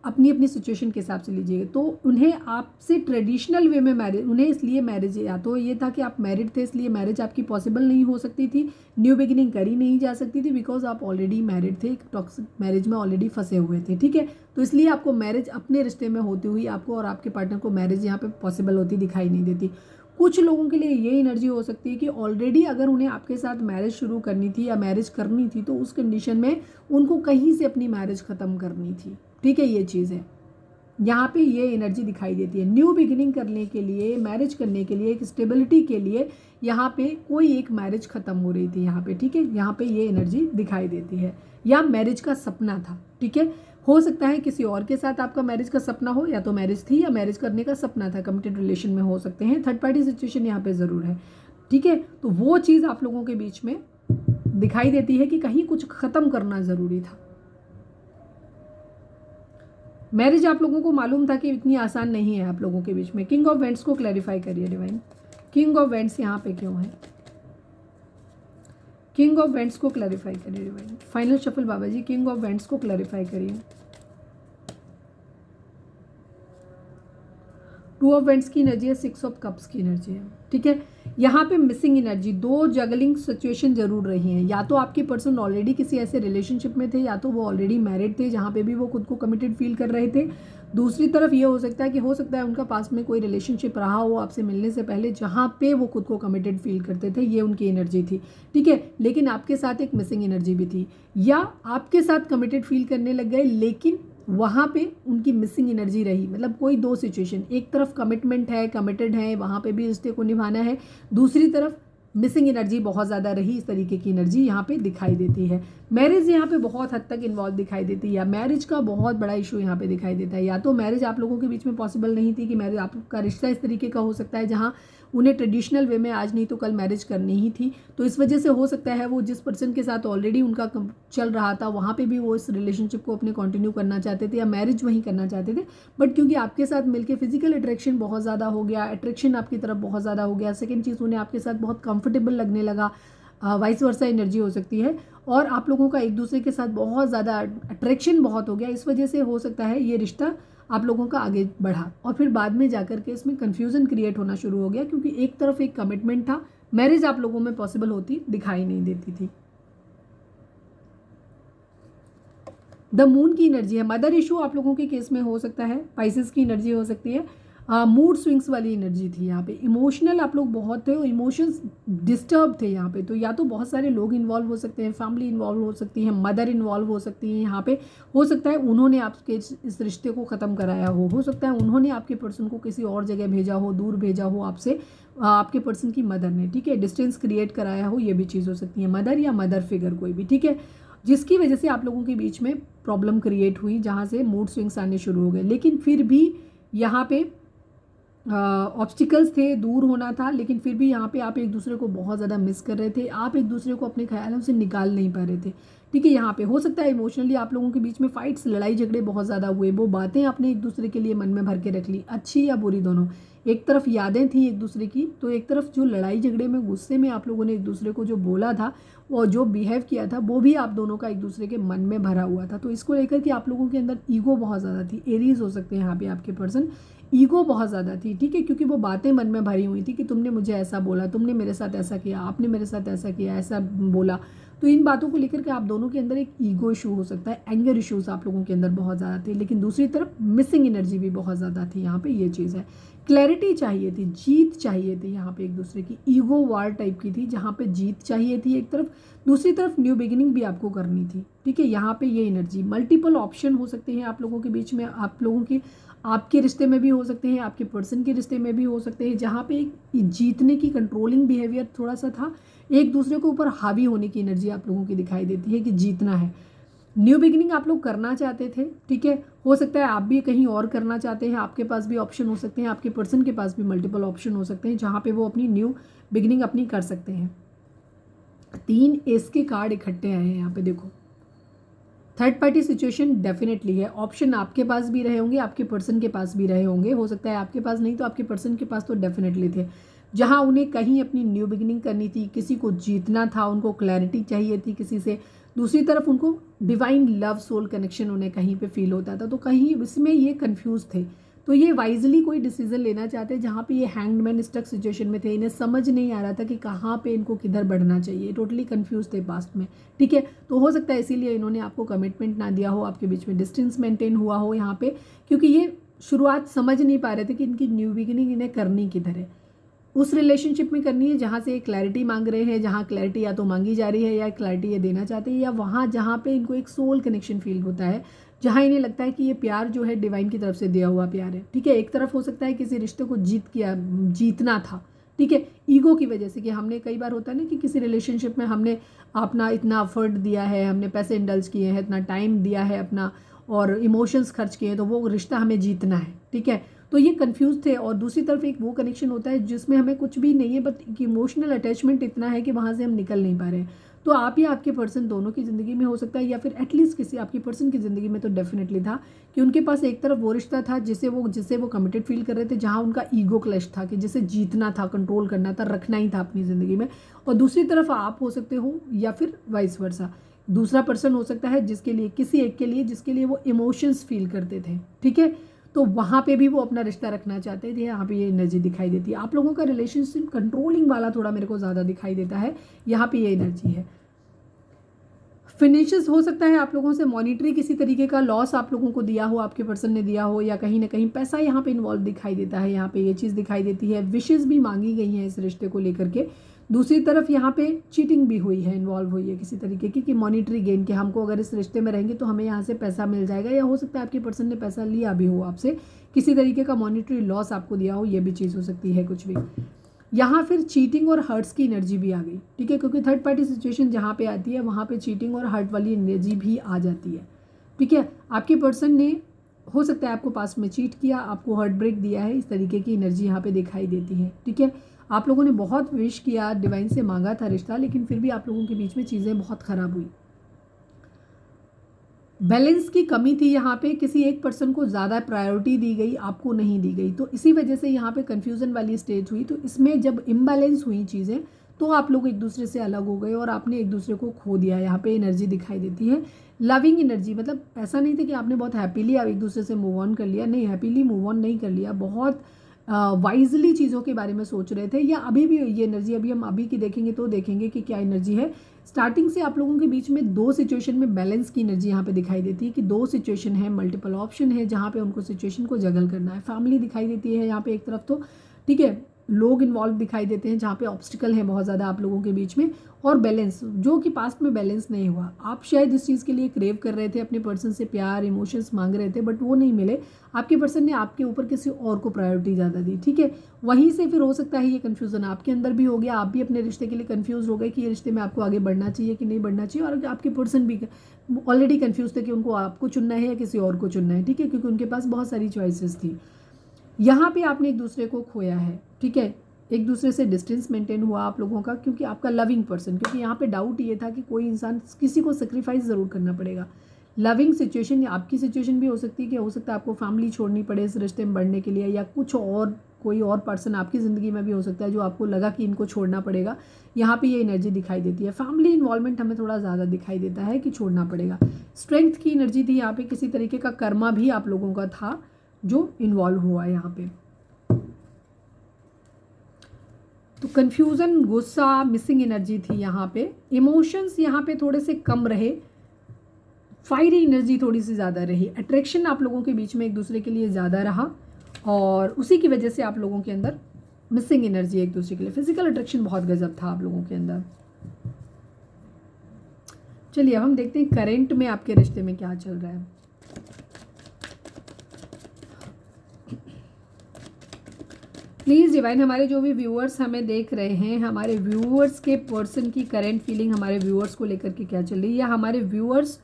अपनी अपनी सिचुएशन के हिसाब से लीजिएगा। तो उन्हें आपसे ट्रेडिशनल वे में मैरिज, उन्हें इसलिए मैरिज, या तो ये था कि आप मैरिड थे इसलिए मैरिज आपकी पॉसिबल नहीं हो सकती थी, न्यू बिगिनिंग करी नहीं जा सकती थी, बिकॉज आप ऑलरेडी मैरिड थे, एक टॉक्सिक मैरिज में ऑलरेडी फंसे हुए थे, ठीक है। तो इसलिए आपको मैरिज अपने रिश्ते में होती हुई आपको और आपके पार्टनर को मैरिज यहाँ पे पॉसिबल होती दिखाई नहीं देती। कुछ लोगों के लिए ये एनर्जी हो सकती है कि ऑलरेडी अगर उन्हें आपके साथ मैरिज शुरू करनी थी या मैरिज करनी थी, तो उस कंडीशन में उनको कहीं से अपनी मैरिज ख़त्म करनी थी, ठीक है, ये चीज़ है। यहाँ पे ये एनर्जी दिखाई देती है। न्यू बिगिनिंग करने के लिए, मैरिज करने के लिए, एक स्टेबिलिटी के लिए यहाँ पे कोई एक मैरिज खत्म हो रही थी यहाँ पे, ठीक है। यहाँ पे ये एनर्जी दिखाई देती है, या मैरिज का सपना था, ठीक है। हो सकता है किसी और के साथ आपका मैरिज का सपना हो, या तो मैरिज थी या मैरिज करने का सपना था, कमिटेड रिलेशन में हो सकते हैं। थर्ड पार्टी सिचुएशन यहाँ पे ज़रूर है, ठीक है। तो वो चीज़ आप लोगों के बीच में दिखाई देती है कि कहीं कुछ ख़त्म करना ज़रूरी था। मैरिज आप लोगों को मालूम था कि इतनी आसान नहीं है आप लोगों के बीच में। किंग ऑफ वेंट्स को क्लैरिफाई करिए डिवाइन। किंग ऑफ वेंट्स यहाँ पे क्यों है? किंग ऑफ वेंट्स को क्लैरिफाई करिए डिवाइन। फाइनल शफल बाबा जी, किंग ऑफ वेंट्स को क्लैरिफाई करिए। टू ऑफ वेंट्स की एनर्जी है, सिक्स ऑफ कप्स की एनर्जी है, ठीक है। यहाँ पे मिसिंग एनर्जी, दो जगलिंग सिचुएशन जरूर रही हैं। या तो आपके पर्सन ऑलरेडी किसी ऐसे रिलेशनशिप में थे, या तो वो ऑलरेडी मैरिड थे जहाँ पे भी वो खुद को कमिटेड फील कर रहे थे। दूसरी तरफ ये हो सकता है कि हो सकता है उनका पास में कोई रिलेशनशिप रहा हो आपसे मिलने से पहले, जहाँ पे वो खुद को कमिटेड फील करते थे, ये उनकी एनर्जी थी, ठीक है। लेकिन आपके साथ एक मिसिंग एनर्जी भी थी, या आपके साथ कमिटेड फील करने लग गए लेकिन वहाँ पे उनकी मिसिंग एनर्जी रही। मतलब कोई दो सिचुएशन, एक तरफ कमिटमेंट है, कमिटेड है, वहाँ पे भी रिश्ते को निभाना है, दूसरी तरफ मिसिंग एनर्जी बहुत ज़्यादा रही। इस तरीके की एनर्जी यहाँ पे दिखाई देती है। मैरिज यहाँ पे बहुत हद तक इन्वॉल्व दिखाई देती है, या मैरिज का बहुत बड़ा इशू यहाँ पे दिखाई देता है। या तो मैरिज आप लोगों के बीच में पॉसिबल नहीं थी कि मैरिज आपका रिश्ता इस तरीके का हो सकता है जहाँ उन्हें ट्रेडिशनल वे में आज नहीं तो कल मैरिज करनी ही थी। तो इस वजह से हो सकता है वो जिस पर्सन के साथ ऑलरेडी उनका चल रहा था वहाँ पे भी वो इस रिलेशनशिप को अपने कंटिन्यू करना चाहते थे, या मैरिज वहीं करना चाहते थे। बट क्योंकि आपके साथ मिलके फिजिकल अट्रैक्शन बहुत ज़्यादा हो गया, अट्रैक्शन आपकी तरफ बहुत ज़्यादा हो गया, सेकेंड चीज़ उन्हें आपके साथ बहुत कंफर्टेबल लगने लगा, वाइस वर्सा एनर्जी हो सकती है, और आप लोगों का एक दूसरे के साथ बहुत ज़्यादा अट्रैक्शन बहुत हो गया। इस वजह से हो सकता है ये रिश्ता आप लोगों का आगे बढ़ा, और फिर बाद में जाकर के इसमें कन्फ्यूज़न क्रिएट होना शुरू हो गया, क्योंकि एक तरफ एक कमिटमेंट था, मैरिज आप लोगों में पॉसिबल होती दिखाई नहीं देती थी। द मून की एनर्जी है, मदर इशू आप लोगों के केस में हो सकता है, स्पाइसेस की एनर्जी हो सकती है, मूड स्विंग्स वाली एनर्जी थी यहाँ पे। इमोशनल आप लोग बहुत थे और इमोशंस डिस्टर्ब थे यहाँ पे। तो या तो बहुत सारे लोग इन्वॉल्व हो सकते हैं, फैमिली इन्वॉल्व हो सकती है, मदर इन्वॉल्व हो सकती है यहाँ पे। हो सकता है उन्होंने आपके इस रिश्ते को ख़त्म कराया हो सकता है उन्होंने आपके पर्सन को किसी और जगह भेजा हो, दूर भेजा हो आपसे, आपके पर्सन की मदर ने, ठीक है, डिस्टेंस क्रिएट कराया हो, ये भी चीज़ हो सकती है, मदर या मदर फिगर कोई भी, ठीक है, जिसकी वजह से आप लोगों के बीच में प्रॉब्लम क्रिएट हुई, जहाँ से मूड स्विंग्स आने शुरू हो गए। लेकिन फिर भी यहाँ पे ऑब्स्टिकल्स थे, दूर होना था, लेकिन फिर भी यहाँ पे आप एक दूसरे को बहुत ज़्यादा मिस कर रहे थे, आप एक दूसरे को अपने ख्यालों से निकाल नहीं पा रहे थे, ठीक है। यहाँ पे हो सकता है इमोशनली आप लोगों के बीच में फाइट्स, लड़ाई झगड़े बहुत ज़्यादा हुए, वो बातें आपने एक दूसरे के लिए मन में भर के रख ली, अच्छी या बुरी दोनों। एक तरफ यादें थी एक दूसरे की, तो एक तरफ जो लड़ाई झगड़े में, गुस्से में आप लोगों ने एक दूसरे को जो बोला था और जो बिहेव किया था, वो भी आप दोनों का एक दूसरे के मन में भरा हुआ था। तो इसको लेकर के आप लोगों के अंदर ईगो बहुत ज़्यादा थी। एरीज हो सकते हैं यहाँ पे आपके पर्सन, ईगो बहुत ज़्यादा थी, ठीक है, क्योंकि वो बातें मन में भरी हुई थी कि तुमने मुझे ऐसा बोला, तुमने मेरे साथ ऐसा किया, आपने मेरे साथ ऐसा किया, ऐसा बोला। तो इन बातों को लेकर के आप दोनों के अंदर एक ईगो इशू हो सकता है, एंगर इश्यूज आप लोगों के अंदर बहुत ज़्यादा थे। लेकिन दूसरी तरफ मिसिंग एनर्जी भी बहुत ज़्यादा थी यहाँ पे, ये चीज़ है। क्लैरिटी चाहिए थी, जीत चाहिए थी यहाँ पे एक दूसरे की, ईगो वार टाइप की थी जहाँ पे जीत चाहिए थी एक तरफ, दूसरी तरफ न्यू बिगिनिंग भी आपको करनी थी, ठीक है। यहाँ पे ये एनर्जी, मल्टीपल ऑप्शन हो सकते हैं आप लोगों के बीच में, आप लोगों के, आपके रिश्ते में भी हो सकते हैं, आपके पर्सन के रिश्ते में भी हो सकते हैं, जहाँ पे एक जीतने की कंट्रोलिंग बिहेवियर थोड़ा सा था, एक दूसरे के ऊपर हावी होने की एनर्जी आप लोगों की दिखाई देती है कि जीतना है। न्यू बिगिनिंग आप लोग करना चाहते थे, ठीक है, हो सकता है आप भी कहीं और करना चाहते हैं, आपके पास भी ऑप्शन हो सकते हैं, आपके पर्सन के पास भी मल्टीपल ऑप्शन हो सकते हैं जहाँ पे वो अपनी न्यू बिगिनिंग अपनी कर सकते हैं। 3 एस के कार्ड इकट्ठे आए हैं यहाँ पे, देखो थर्ड पार्टी सिचुएशन डेफिनेटली है। ऑप्शन आपके पास भी रहे होंगे, आपके पर्सन के पास भी रहे होंगे, हो सकता है आपके पास नहीं तो आपके पर्सन के पास तो डेफिनेटली थे, जहां उन्हें कहीं अपनी न्यू बिगिनिंग करनी थी, किसी को जीतना था, उनको क्लैरिटी चाहिए थी किसी से, दूसरी तरफ उनको डिवाइन लव सोल कनेक्शन उन्हें कहीं पे फील होता था, तो कहीं इसमें ये कंफ्यूज थे। तो ये वाइजली कोई डिसीजन लेना चाहते, जहाँ पे ये हैंगमैन स्टक सिचुएशन में थे, इन्हें समझ नहीं आ रहा था कि कहाँ पे इनको किधर बढ़ना चाहिए, टोटली कंफ्यूज थे पास्ट में, ठीक है। तो हो सकता है इसीलिए इन्होंने आपको कमिटमेंट ना दिया हो, आपके बीच में डिस्टेंस मेंटेन हुआ हो यहाँ पे, क्योंकि ये शुरुआत समझ नहीं पा रहे थे कि इनकी न्यू बिगिनिंग इन्हें करनी किधर है। उस रिलेशनशिप में करनी है जहाँ से ये क्लैरिटी मांग रहे हैं, जहाँ क्लैरिटी या तो मांगी जा रही है या क्लैरिटी ये देना चाहते हैं, या वहाँ जहाँ पे इनको एक सोल कनेक्शन फील होता है, जहाँ इन्हें लगता है कि ये प्यार जो है डिवाइन की तरफ से दिया हुआ प्यार है। ठीक है, एक तरफ हो सकता है किसी रिश्ते को जीतना था, ठीक है, ईगो की वजह से, कि हमने कई बार होता है ना कि किसी रिलेशनशिप में हमने अपना इतना एफर्ट दिया है, हमने पैसे इंडल्ज किए हैं, इतना टाइम दिया है अपना और इमोशंस खर्च किए हैं, तो वो रिश्ता हमें जीतना है। ठीक है, तो ये कंफ्यूज थे। और दूसरी तरफ एक वो कनेक्शन होता है जिसमें हमें कुछ भी नहीं है, बट इमोशनल अटैचमेंट इतना है कि वहाँ से हम निकल नहीं पा रहे हैं। तो आप या आपके पर्सन दोनों की ज़िंदगी में हो सकता है, या फिर एटलीस्ट किसी आपकी पर्सन की ज़िंदगी में तो डेफिनेटली था कि उनके पास एक तरफ वो रिश्ता था जिसे वो कमिटेड फील कर रहे थे, जहाँ उनका ईगो क्लैश था कि जिसे जीतना था, कंट्रोल करना था, रखना ही था अपनी ज़िंदगी में। और दूसरी तरफ आप हो सकते हो, या फिर वाइस वर्सा दूसरा पर्सन हो सकता है जिसके लिए, किसी एक के लिए जिसके लिए वो इमोशंस फील करते थे। ठीक है, तो वहाँ पे भी वो अपना रिश्ता रखना चाहते थे। यहाँ पे ये एनर्जी दिखाई देती है। आप लोगों का रिलेशनशिप कंट्रोलिंग वाला थोड़ा मेरे को ज़्यादा दिखाई देता है, यहाँ पे ये एनर्जी है। फिनिशेस हो सकता है आप लोगों से मॉनिटरी किसी तरीके का लॉस आप लोगों को दिया हो, आपके पर्सन ने दिया हो, या कहीं ना कहीं पैसा यहाँ पे इन्वॉल्व दिखाई देता है। यहाँ पे ये चीज़ दिखाई देती है। विशेस भी मांगी गई हैं इस रिश्ते को लेकर के। दूसरी तरफ यहाँ पे चीटिंग भी हुई है, इन्वॉल्व हुई है किसी तरीके की, कि मॉनिटरी गेन, कि हमको अगर इस रिश्ते में रहेंगे तो हमें यहाँ से पैसा मिल जाएगा, या हो सकता है आपके पर्सन ने पैसा लिया भी हो आपसे, किसी तरीके का मॉनिटरी लॉस आपको दिया हो, ये भी चीज़ हो सकती है कुछ भी। यहाँ फिर चीटिंग और हर्ट्स की एनर्जी भी आ गई। ठीक है, क्योंकि थर्ड पार्टी सिचुएशन जहाँ पे आती है वहाँ पे चीटिंग और हर्ट वाली एनर्जी भी आ जाती है। ठीक है, आपके पर्सन ने हो सकता है आपको पास्ट में चीट किया, आपको हर्ट ब्रेक दिया है, इस तरीके की एनर्जी यहाँ पे दिखाई देती है। ठीक है, आप लोगों ने बहुत विश किया, डिवाइन से मांगा था रिश्ता, लेकिन फिर भी आप लोगों के बीच में चीज़ें बहुत ख़राब हुई। बैलेंस की कमी थी यहाँ पे, किसी एक पर्सन को ज़्यादा प्रायोरिटी दी गई, आपको नहीं दी गई, तो इसी वजह से यहाँ पे कन्फ्यूज़न वाली स्टेज हुई। तो इसमें जब इम्बैलेंस हुई चीज़ें तो आप लोग एक दूसरे से अलग हो गए और आपने एक दूसरे को खो दिया। यहाँ पे एनर्जी दिखाई देती है लविंग एनर्जी। मतलब ऐसा नहीं था कि आपने बहुत हैप्पीली आप एक दूसरे से मूव ऑन कर लिया, नहीं, हैप्पीली मूव ऑन नहीं कर लिया, बहुत वाइजली चीज़ों के बारे में सोच रहे थे। या अभी भी ये एनर्जी, अभी हम अभी की देखेंगे तो देखेंगे कि क्या एनर्जी है। स्टार्टिंग से आप लोगों के बीच में दो सिचुएशन में बैलेंस की एनर्जी यहाँ पे दिखाई देती है, कि दो सिचुएशन है, मल्टीपल ऑप्शन है जहाँ पे उनको सिचुएशन को जगल करना है। फैमिली दिखाई देती है यहाँ पे एक तरफ तो, ठीक है, लोग इन्वॉल्व दिखाई देते हैं जहाँ पे ऑब्स्टिकल है बहुत ज़्यादा आप लोगों के बीच में, और बैलेंस जो कि पास्ट में बैलेंस नहीं हुआ। आप शायद इस चीज़ के लिए क्रेव कर रहे थे, अपने पर्सन से प्यार, इमोशंस मांग रहे थे, बट वो नहीं मिले। आपके पर्सन ने आपके ऊपर किसी और को प्रायोरिटी ज़्यादा दी। ठीक है, वहीं से फिर हो सकता है ये कन्फ्यूज़न आपके अंदर भी हो गया, आप भी अपने रिश्ते के लिए कन्फ्यूज़ हो गए कि ये रिश्ते में आपको आगे बढ़ना चाहिए कि नहीं बढ़ना चाहिए, और आपके पर्सन भी ऑलरेडी कन्फ्यूज़ थे कि उनको आपको चुनना है या किसी और को चुनना है। ठीक है, क्योंकि उनके पास बहुत सारी चॉइसेस थी। यहाँ पे आपने एक दूसरे को खोया है। ठीक है, एक दूसरे से डिस्टेंस मेंटेन हुआ आप लोगों का, क्योंकि आपका लविंग पर्सन, क्योंकि यहाँ पे डाउट ये था कि कोई इंसान, किसी को सेक्रीफाइस ज़रूर करना पड़ेगा। लविंग सिचुएशन या आपकी सिचुएशन भी हो सकती है कि हो सकता है आपको फैमिली छोड़नी पड़े इस रिश्ते में बढ़ने के लिए, या कुछ और कोई और पर्सन आपकी ज़िंदगी में भी हो सकता है जो आपको लगा कि इनको छोड़ना पड़ेगा। यहाँ पे ये एनर्जी दिखाई देती है। फैमिली इन्वॉल्वमेंट हमें थोड़ा ज़्यादा दिखाई देता है कि छोड़ना पड़ेगा। स्ट्रेंथ की एनर्जी थी यहाँ पे, किसी तरीके का कर्मा भी आप लोगों का था जो इन्वॉल्व हुआ यहाँ पे। तो कन्फ्यूज़न, गुस्सा, मिसिंग एनर्जी थी यहाँ पे। इमोशंस यहाँ पे थोड़े से कम रहे, फायरी एनर्जी थोड़ी सी ज़्यादा रही। अट्रैक्शन आप लोगों के बीच में एक दूसरे के लिए ज़्यादा रहा, और उसी की वजह से आप लोगों के अंदर मिसिंग एनर्जी एक दूसरे के लिए। फिजिकल अट्रैक्शन बहुत गजब था आप लोगों के अंदर। चलिए अब हम देखते हैं करंट में आपके रिश्ते में क्या चल रहा है। प्लीज़ डिवाइन, हमारे जो भी व्यूअर्स हमें देख रहे हैं, हमारे व्यूअर्स के पर्सन की करंट फीलिंग हमारे व्यूअर्स को लेकर के क्या चल रही है, या हमारे व्यूअर्स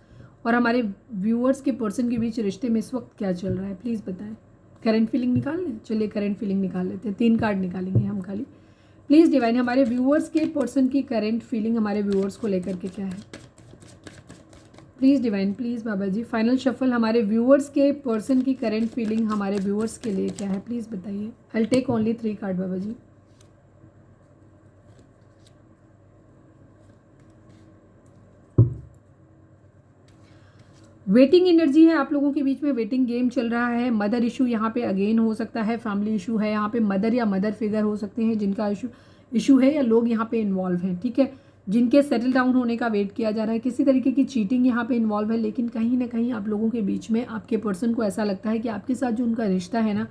और हमारे व्यूअर्स के पर्सन के बीच रिश्ते में इस वक्त क्या चल रहा है, प्लीज़ बताएं। करंट फीलिंग निकाल लें। चलिए करंट फीलिंग निकाल लेते हैं। 3 कार्ड निकालेंगे हम खाली। प्लीज़ डिवाइन, हमारे व्यूअर्स के पर्सन की करंट फीलिंग हमारे व्यूअर्स को लेकर के क्या है। प्लीज़ डिवाइन, प्लीज़ बाबा जी, फाइनल शफल, हमारे व्यूअर्स के पर्सन की करंट फीलिंग हमारे व्यूअर्स के लिए क्या है, प्लीज़ बताइए। आई टेक ओनली 3 कार्ड बाबा जी। वेटिंग एनर्जी है आप लोगों के बीच में, वेटिंग गेम चल रहा है। मदर इशू यहाँ पे अगेन हो सकता है, फैमिली इशू है यहाँ पे, मदर या मदर फिगर हो सकते हैं जिनका इशू है, या लोग यहाँ पे इन्वॉल्व हैं। ठीक है, जिनके सेटल डाउन होने का वेट किया जा रहा है। किसी तरीके की चीटिंग यहाँ पे इन्वॉल्व है, लेकिन कहीं ना कहीं आप लोगों के बीच में आपके पर्सन को ऐसा लगता है कि आपके साथ जो उनका रिश्ता है ना,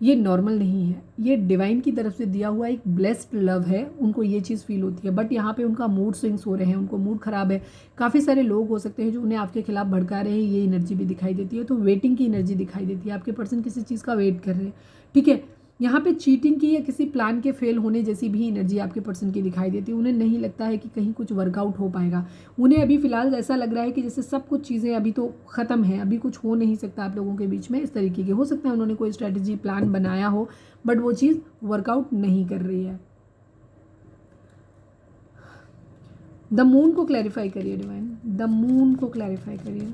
ये नॉर्मल नहीं है, ये डिवाइन की तरफ से दिया हुआ एक ब्लेस्ड लव है, उनको ये चीज़ फील होती है। बट यहाँ पे उनका मूड स्विंग्स हो रहे हैं, उनको मूड ख़राब है। काफ़ी सारे लोग हो सकते हैं जो उन्हें आपके खिलाफ भड़का रहे हैं, ये एनर्जी भी दिखाई देती है। तो वेटिंग की एनर्जी दिखाई देती है, आपके पर्सन किसी चीज़ का वेट कर रहे हैं, ठीक है। यहाँ पे चीटिंग की या किसी प्लान के फेल होने जैसी भी एनर्जी आपके पर्सन की दिखाई देती है। उन्हें नहीं लगता है कि कहीं कुछ वर्कआउट हो पाएगा। उन्हें अभी फ़िलहाल ऐसा लग रहा है कि जैसे सब कुछ चीज़ें अभी तो ख़त्म है, अभी कुछ हो नहीं सकता आप लोगों के बीच में, इस तरीके के। हो सकता है उन्होंने कोई स्ट्रैटेजी प्लान बनाया हो बट वो चीज़ वर्कआउट नहीं कर रही है। द मून को क्लैरिफाई करिए डिवाइन, द मून को क्लैरिफाई करिए।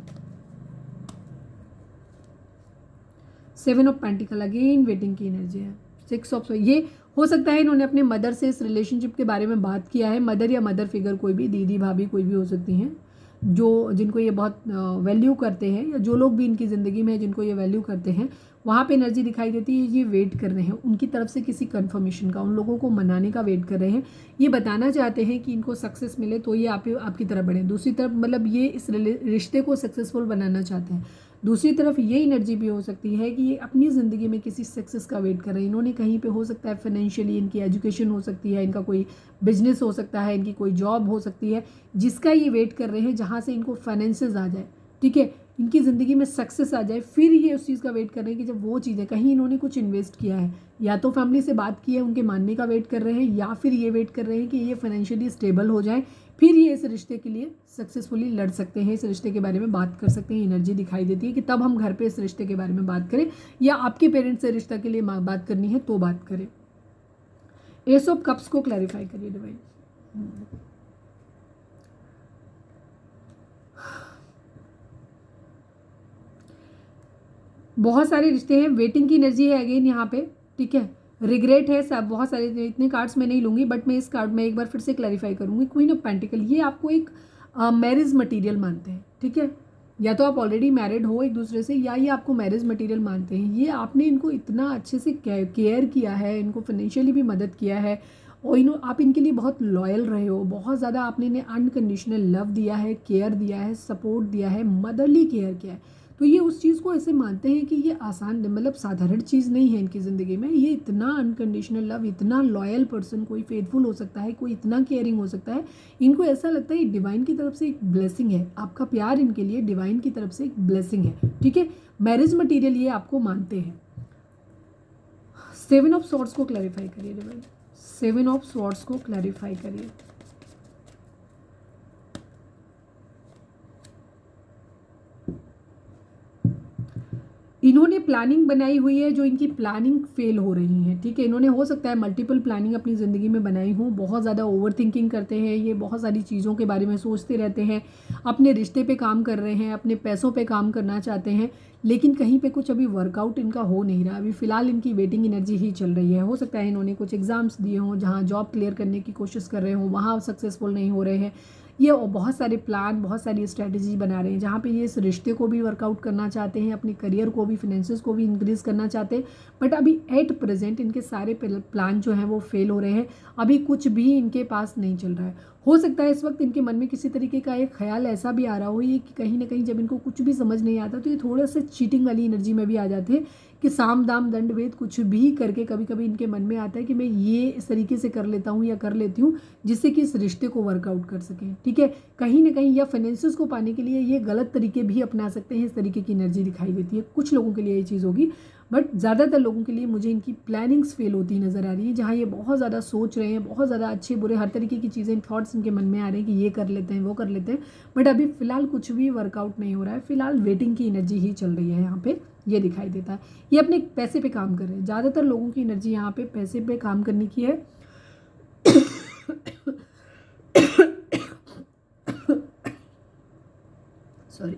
7 ऑफ पेंटिकल, अगेन वेटिंग की एनर्जी है। 6 ऑफ, ये हो सकता है इन्होंने अपने मदर से इस रिलेशनशिप के बारे में बात किया है। मदर या मदर फिगर, कोई भी दीदी भाभी कोई भी हो सकती हैं, जो जिनको ये बहुत वैल्यू करते हैं, या जो लोग भी इनकी ज़िंदगी में जिनको ये वैल्यू करते हैं, वहाँ पे एनर्जी दिखाई देती है। ये वेट कर रहे हैं उनकी तरफ से किसी कन्फर्मेशन का, उन लोगों को मनाने का वेट कर रहे हैं। ये बताना चाहते हैं कि इनको सक्सेस मिले तो ये आपकी तरफ बढ़े। दूसरी तरफ मतलब ये इस रिश्ते को सक्सेसफुल बनाना चाहते हैं। दूसरी तरफ ये एनर्जी भी हो सकती है कि ये अपनी ज़िंदगी में किसी सक्सेस का वेट कर रहे हैं। इन्होंने कहीं पे, हो सकता है फाइनेंशियली इनकी एजुकेशन हो सकती है, इनका कोई बिजनेस हो सकता है, इनकी कोई जॉब हो सकती है जिसका ये वेट कर रहे हैं, जहाँ से इनको फाइनेंसेस आ जाए, ठीक है, इनकी ज़िंदगी में सक्सेस आ जाए। फिर ये उस चीज़ का वेट कर रहे हैं कि जब वो चीज़ें, कहीं इन्होंने कुछ इन्वेस्ट किया है, या तो फैमिली से बात की है, उनके मानने का वेट कर रहे हैं, या फिर ये वेट कर रहे हैं कि ये फाइनेंशियली स्टेबल हो जाए, फिर ये इस रिश्ते के लिए सक्सेसफुली लड़ सकते हैं, इस रिश्ते के बारे में बात कर सकते हैं। एनर्जी दिखाई देती है कि तब हम घर पे इस रिश्ते के बारे में बात करें, या आपके पेरेंट्स से रिश्ता के लिए बात करनी है तो बात करें। एस ऑफ कप्स को क्लैरिफाई करिए डिवाइन। बहुत सारे रिश्ते हैं, वेटिंग की एनर्जी है अगेन यहाँ पे, ठीक है। रिग्रेट है सब, बहुत सारे, इतने कार्ड्स मैं नहीं लूँगी बट मैं इस कार्ड में एक बार फिर से क्लैरिफाई करूँगी। क्वीन ऑफ पेंटिकल, ये आपको एक मैरिज मटेरियल मानते हैं, ठीक है। या तो आप ऑलरेडी मैरिड हो एक दूसरे से, या ये आपको मैरिज मटेरियल मानते हैं। ये आपने इनको इतना अच्छे से केयर किया है, इनको फाइनेंशियली भी मदद किया है, और आप इनके लिए बहुत लॉयल रहे हो, बहुत ज़्यादा आपने इन्हें अनकंडीशनल लव दिया है, केयर दिया है, सपोर्ट दिया है, मदरली केयर किया है। तो ये उस चीज़ को ऐसे मानते हैं कि ये आसान, मतलब साधारण चीज़ नहीं है इनकी ज़िंदगी में। ये इतना अनकंडीशनल लव, इतना लॉयल पर्सन, कोई फेथफुल हो सकता है, कोई इतना केयरिंग हो सकता है। इनको ऐसा लगता है डिवाइन की तरफ से एक ब्लेसिंग है, आपका प्यार इनके लिए डिवाइन की तरफ से एक ब्लेसिंग है, ठीक है। मैरिज मटीरियल ये आपको मानते हैं। 7 ऑफ स्वॉर्ड्स को क्लैरिफाई करिए डिवाइन, 7 ऑफ स्वॉर्ड्स को क्लैरिफाई करिए। इन्होंने प्लानिंग बनाई हुई है, जो इनकी प्लानिंग फेल हो रही है, ठीक है। इन्होंने, हो सकता है मल्टीपल प्लानिंग अपनी ज़िंदगी में बनाई हो, बहुत ज़्यादा ओवर थिंकिंग करते हैं ये, बहुत सारी चीज़ों के बारे में सोचते रहते हैं, अपने रिश्ते पे काम कर रहे हैं, अपने पैसों पे काम करना चाहते हैं, लेकिन कहीं पे कुछ अभी वर्कआउट इनका हो नहीं रहा। अभी फ़िलहाल इनकी वेटिंग एनर्जी ही चल रही है। हो सकता है इन्होंने कुछ एग्ज़ाम्स दिए हों, जहाँ जॉब क्लियर करने की कोशिश कर रहे हों, वहाँ सक्सेसफुल नहीं हो रहे हैं। ये बहुत सारे प्लान, बहुत सारी स्ट्रैटेजी बना रहे हैं, जहाँ पे ये इस रिश्ते को भी वर्कआउट करना चाहते हैं, अपने करियर को भी, फिनेंसेस को भी इंक्रीज़ करना चाहते हैं। बट अभी एट प्रेजेंट इनके सारे प्लान जो हैं वो फेल हो रहे हैं। अभी कुछ भी इनके पास नहीं चल रहा है। हो सकता है इस वक्त इनके मन में किसी तरीके का एक ख्याल ऐसा भी आ रहा हो, ये कि कहीं ना कहीं जब इनको कुछ भी समझ नहीं आता तो ये थोड़ा सा चीटिंग वाली एनर्जी में भी आ जाते हैं, कि साम दाम दंड भेद कुछ भी करके कभी कभी इनके मन में आता है कि मैं ये इस तरीके से कर लेता हूँ या कर लेती हूँ जिससे कि इस रिश्ते को वर्कआउट कर सकें, ठीक है। कहीं ना कहीं, या फाइनेंसेस को पाने के लिए ये गलत तरीके भी अपना सकते हैं, इस तरीके की एनर्जी दिखाई देती है। कुछ लोगों के लिए ये चीज़ होगी, बट ज़्यादातर लोगों के लिए मुझे इनकी प्लानिंग्स फेल होती नज़र आ रही है, जहाँ ये बहुत ज़्यादा सोच रहे हैं, बहुत ज़्यादा अच्छे बुरे हर तरीके की चीज़ें, थॉट्स इनके मन में आ रहे हैं कि ये कर लेते हैं, वो कर लेते हैं, बट अभी फ़िलहाल कुछ भी वर्कआउट नहीं हो रहा है। फ़िलहाल वेटिंग की एनर्जी ही चल रही है, यहाँ पे ये दिखाई देता है। ये अपने पैसे पे काम कर रहे हैं, ज़्यादातर लोगों की एनर्जी यहाँ पे पैसे पे काम करने की है। सॉरी,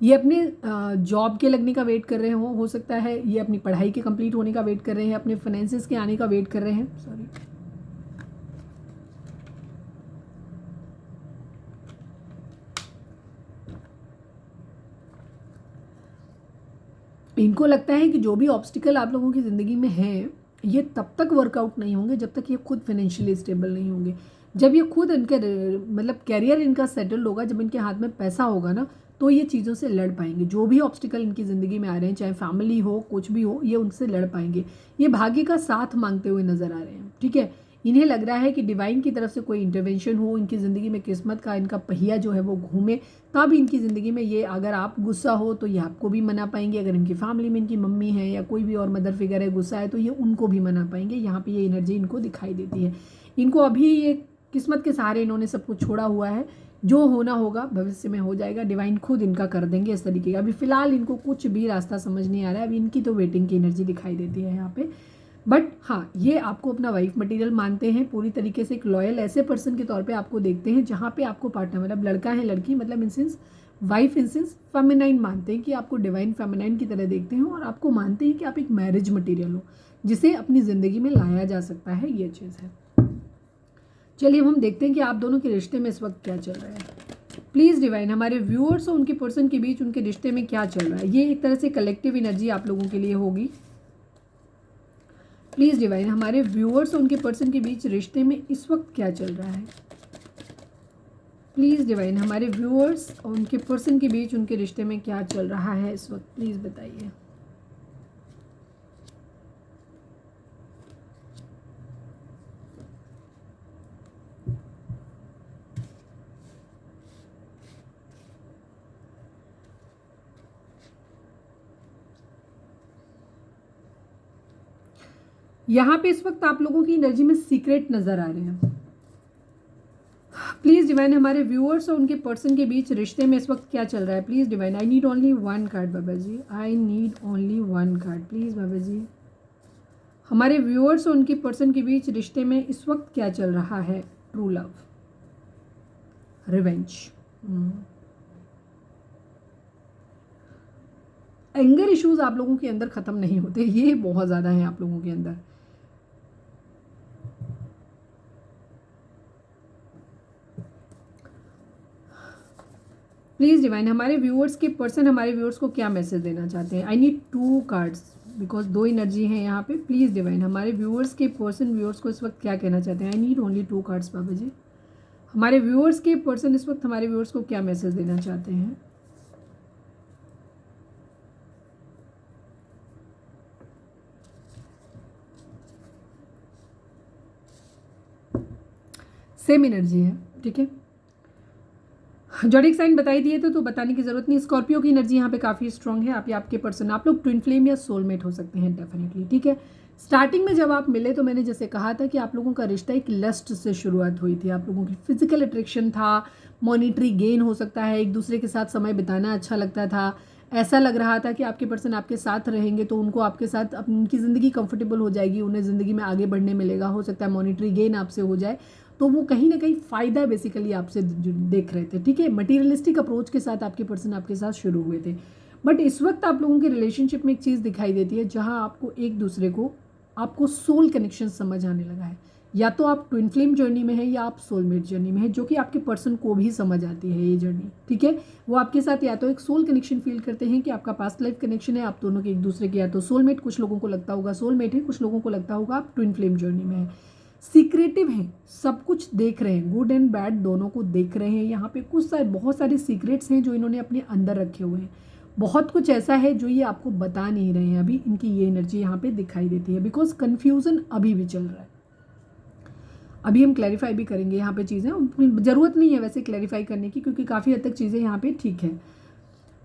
ये अपने जॉब के लगने का वेट कर रहे हो सकता है ये अपनी पढ़ाई के कंप्लीट होने का वेट कर रहे हैं, अपने फाइनेंसेस के आने का वेट कर रहे हैं। सॉरी, इनको लगता है कि जो भी ऑब्स्टिकल आप लोगों की ज़िंदगी में है, ये तब तक वर्कआउट नहीं होंगे जब तक ये खुद फाइनेंशियली स्टेबल नहीं होंगे। जब ये खुद इनके मतलब कैरियर इनका सेटल्ड होगा, जब इनके हाथ में पैसा होगा ना, तो ये चीज़ों से लड़ पाएंगे। जो भी ऑब्स्टिकल इनकी ज़िंदगी में आ रहे हैं, चाहे फैमिली हो, कुछ भी हो, ये उनसे लड़ पाएंगे। ये भाग्य का साथ मांगते हुए नजर आ रहे हैं, ठीक है। इन्हें लग रहा है कि डिवाइन की तरफ से कोई इंटरवेंशन हो, इनकी ज़िंदगी में किस्मत का इनका पहिया जो है वो घूमे, तब इनकी ज़िंदगी में ये, अगर आप गुस्सा हो तो ये आपको भी मना पाएंगे, अगर इनकी फैमिली में इनकी मम्मी है या कोई भी और मदर फिगर है गुस्सा है तो ये उनको भी मना पाएंगे। यहाँ पे ये एनर्जी इनको दिखाई देती है। इनको अभी ये किस्मत के सहारे इन्होंने सब कुछ छोड़ा हुआ है, जो होना होगा भविष्य में हो जाएगा, डिवाइन खुद इनका कर देंगे इस तरीके का। अभी फिलहाल इनको कुछ भी रास्ता समझ नहीं आ रहा है, अभी इनकी तो वेटिंग की एनर्जी दिखाई देती है यहाँ पे। बट हाँ, ये आपको अपना वाइफ मटेरियल मानते हैं, पूरी तरीके से एक लॉयल ऐसे पर्सन के तौर पे आपको देखते हैं जहाँ पे आपको पार्टनर, मतलब लड़का है लड़की, मतलब इंसेंस वाइफ इंसेंस फेमिनाइन मानते हैं, कि आपको डिवाइन फेमिनाइन की तरह देखते हैं और आपको मानते हैं कि आप एक मैरिज मटेरियल हो जिसे अपनी ज़िंदगी में लाया जा सकता है, ये चीज़ है। चलिए अब हम देखते हैं कि आप दोनों के रिश्ते में इस वक्त क्या चल रहा है। प्लीज़ डिवाइन, हमारे व्यूअर्स और उनके पर्सन के बीच उनके रिश्ते में क्या चल रहा है। ये एक तरह से कलेक्टिव एनर्जी आप लोगों के लिए होगी। प्लीज़ डिवाइन, हमारे व्यूअर्स और उनके पर्सन के बीच रिश्ते में इस वक्त क्या चल रहा है। प्लीज़ डिवाइन, हमारे व्यूअर्स और उनके पर्सन के बीच उनके रिश्ते में क्या चल रहा है इस वक्त, प्लीज़ बताइए। यहाँ पे इस वक्त आप लोगों की एनर्जी में सीक्रेट नजर आ रहे हैं। प्लीज़ डिवाइन, हमारे व्यूअर्स और उनके पर्सन के बीच रिश्ते में इस वक्त क्या चल रहा है। Please divine, I need only one card Baba ji, I need only one card please बाबा जी। हमारे व्यूअर्स और उनके पर्सन के बीच रिश्ते में इस वक्त क्या चल रहा है। True love, revenge, anger issues आप लोगों के अंदर ख़त्म नहीं होते, ये बहुत ज़्यादा है आप लोगों के अंदर। प्लीज़ डिवाइन, हमारे व्यूअर्स के पर्सन हमारे व्यूअर्स को क्या मैसेज देना चाहते हैं। I need two cards because दो एनर्जी हैं यहाँ पे। प्लीज़ डिवाइन, हमारे व्यूअर्स के पर्सन व्यूअर्स को इस वक्त क्या कहना चाहते हैं। I need only two cards Baba ji. हमारे व्यूअर्स के पर्सन इस वक्त हमारे व्यूअर्स को क्या मैसेज देना चाहते हैं। सेम एनर्जी है, ठीक है। जॉडिक साइन बताई दिए थे तो बताने की जरूरत नहीं। स्कॉर्पियो की एनर्जी यहाँ पे काफ़ी स्ट्रांग है। आप या आपके पर्सन, आप लोग ट्विन फ्लेम या सोलमेट हो सकते हैं डेफिनेटली, ठीक है। स्टार्टिंग में जब आप मिले तो मैंने जैसे कहा था कि आप लोगों का रिश्ता एक लस्ट से शुरुआत हुई थी। आप लोगों की फिजिकल अट्रैक्शन था, मॉनिटरी गेन हो सकता है, एक दूसरे के साथ समय बिताना अच्छा लगता था, ऐसा लग रहा था कि आपके पर्सन आपके साथ रहेंगे तो उनको आपके साथ उनकी ज़िंदगी कंफर्टेबल हो जाएगी, उन्हें ज़िंदगी में आगे बढ़ने मिलेगा, हो सकता है मॉनिटरी गेन आपसे हो जाए, तो वो कहीं ना कहीं फ़ायदा बेसिकली आपसे देख रहे थे, ठीक है। मटीरियलिस्टिक अप्रोच के साथ आपके पर्सन आपके साथ शुरू हुए थे। बट इस वक्त आप लोगों के रिलेशनशिप में एक चीज़ दिखाई देती है जहाँ आपको एक दूसरे को, आपको सोल कनेक्शन समझ आने लगा है। या तो आप ट्विन फ्लेम जर्नी में है या आप सोलमेट जर्नी में है, जो कि आपके पर्सन को भी समझ आती है ये जर्नी, ठीक है। वो आपके साथ या तो एक सोल कनेक्शन फील करते हैं कि आपका पास्ट लाइफ कनेक्शन है, आप दोनों के एक दूसरे के या तो सोलमेट, कुछ लोगों को लगता होगा सोलमेट है, कुछ लोगों को लगता होगा आप ट्विन फ्लेम जर्नी में है। सीक्रेटिव हैं, सब कुछ देख रहे हैं, गुड एंड बैड दोनों को देख रहे हैं। यहाँ पे बहुत सारे सीक्रेट्स हैं जो इन्होंने अपने अंदर रखे हुए हैं। बहुत कुछ ऐसा है जो ये आपको बता नहीं रहे हैं अभी। इनकी ये एनर्जी यहाँ पे दिखाई देती है बिकॉज कन्फ्यूज़न अभी भी चल रहा है। अभी हम क्लैरिफाई भी करेंगे यहाँ पे चीज़ें, ज़रूरत नहीं है वैसे क्लैरिफाई करने की क्योंकि काफ़ी हद तक चीज़ें यहाँ पे ठीक है,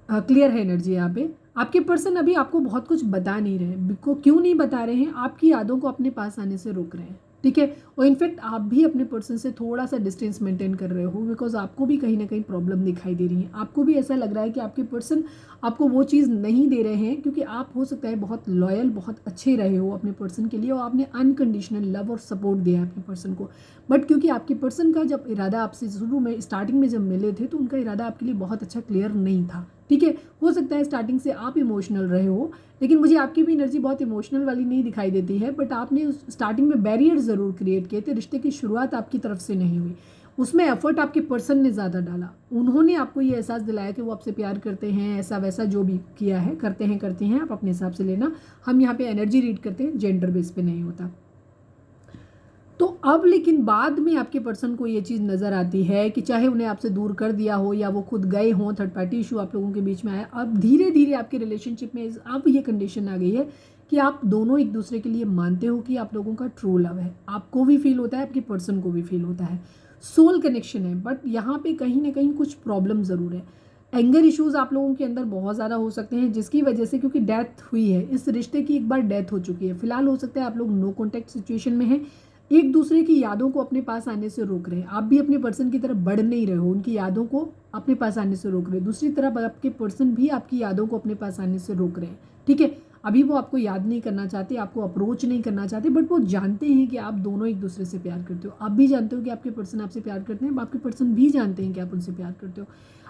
क्लियर है एनर्जी यहाँ पे। आपके पर्सन अभी आपको बहुत कुछ बता नहीं रहे हैं। क्यों नहीं बता रहे हैं? आपकी यादों को अपने पास आने से रोक रहे हैं, ठीक है। और इनफैक्ट आप भी अपने पर्सन से थोड़ा सा डिस्टेंस मेंटेन कर रहे हो बिकॉज आपको भी कहीं ना कहीं प्रॉब्लम दिखाई दे रही है। आपको भी ऐसा लग रहा है कि आपके पर्सन आपको वो चीज़ नहीं दे रहे हैं क्योंकि आप हो सकता है बहुत लॉयल, बहुत अच्छे रहे हो अपने पर्सन के लिए और आपने अनकंडीशनल लव और सपोर्ट दिया है अपने पर्सन को। बट क्योंकि आपके पर्सन का जब इरादा आपसे शुरू में स्टार्टिंग में जब मिले थे तो उनका इरादा आपके लिए बहुत अच्छा क्लियर नहीं था, ठीक है। हो सकता है स्टार्टिंग से आप इमोशनल रहे हो, लेकिन मुझे आपकी भी एनर्जी बहुत इमोशनल वाली नहीं दिखाई देती है। बट आपने स्टार्टिंग में बैरियर ज़रूर क्रिएट किए थे, रिश्ते की शुरुआत आपकी तरफ से नहीं हुई, उसमें एफर्ट आपके पर्सन ने ज़्यादा डाला। उन्होंने आपको ये एहसास दिलाया कि वो आपसे प्यार करते हैं, ऐसा वैसा जो भी किया है, करते हैं आप अपने हिसाब से लेना। हम यहाँ पे एनर्जी रीड करते हैं, जेंडर बेस पे नहीं होता। तो अब लेकिन बाद में आपके पर्सन को ये चीज़ नज़र आती है कि चाहे उन्हें आपसे दूर कर दिया हो या वो खुद गए हों, थर्ड पार्टी इशू आप लोगों के बीच में आया, अब धीरे धीरे आपके रिलेशनशिप में अब ये कंडीशन आ गई है कि आप दोनों एक दूसरे के लिए मानते हो कि आप लोगों का ट्रू लव है। आपको भी फील होता है, आपके पर्सन को भी फील होता है, सोल कनेक्शन है। बट यहाँ पे कहीं ना कहीं कुछ प्रॉब्लम ज़रूर है। एंगर इश्यूज़ आप लोगों के अंदर बहुत ज़्यादा हो सकते हैं, जिसकी वजह से, क्योंकि डेथ हुई है, इस रिश्ते की एक बार डेथ हो चुकी है। फिलहाल हो सकता है आप लोग नो कॉन्टैक्ट सिचुएशन में हैं, एक दूसरे की यादों को अपने पास आने से रोक रहे हैं। आप भी अपने पर्सन की तरफ बढ़ नहीं रहे हो, उनकी यादों को अपने पास आने से रोक रहे हैं। दूसरी तरफ आपके पर्सन भी आपकी यादों को अपने पास आने से रोक रहे हैं। ठीक है, अभी वो आपको याद नहीं करना चाहते, आपको अप्रोच नहीं करना चाहते, बट वो जानते हैं कि आप दोनों एक दूसरे से प्यार करते हो। आप भी जानते हो कि आपके पर्सन आपसे प्यार करते हैं, आपके पर्सन भी जानते हैं कि आप उनसे प्यार करते हो।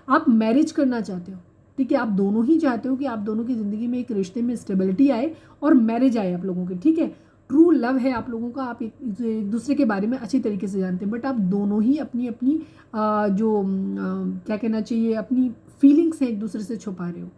आप मैरिज करना चाहते हो, ठीक है, आप दोनों ही चाहते हो कि आप दोनों की ज़िंदगी में एक रिश्ते में स्टेबिलिटी आए और मैरिज आए आप लोगों की। ठीक है, ट्रू लव है आप लोगों का, आप एक दूसरे के बारे में अच्छी तरीके से जानते हैं, बट आप दोनों ही अपनी अपनी क्या कहना चाहिए, अपनी फीलिंग्स हैं एक दूसरे से छुपा रहे हो,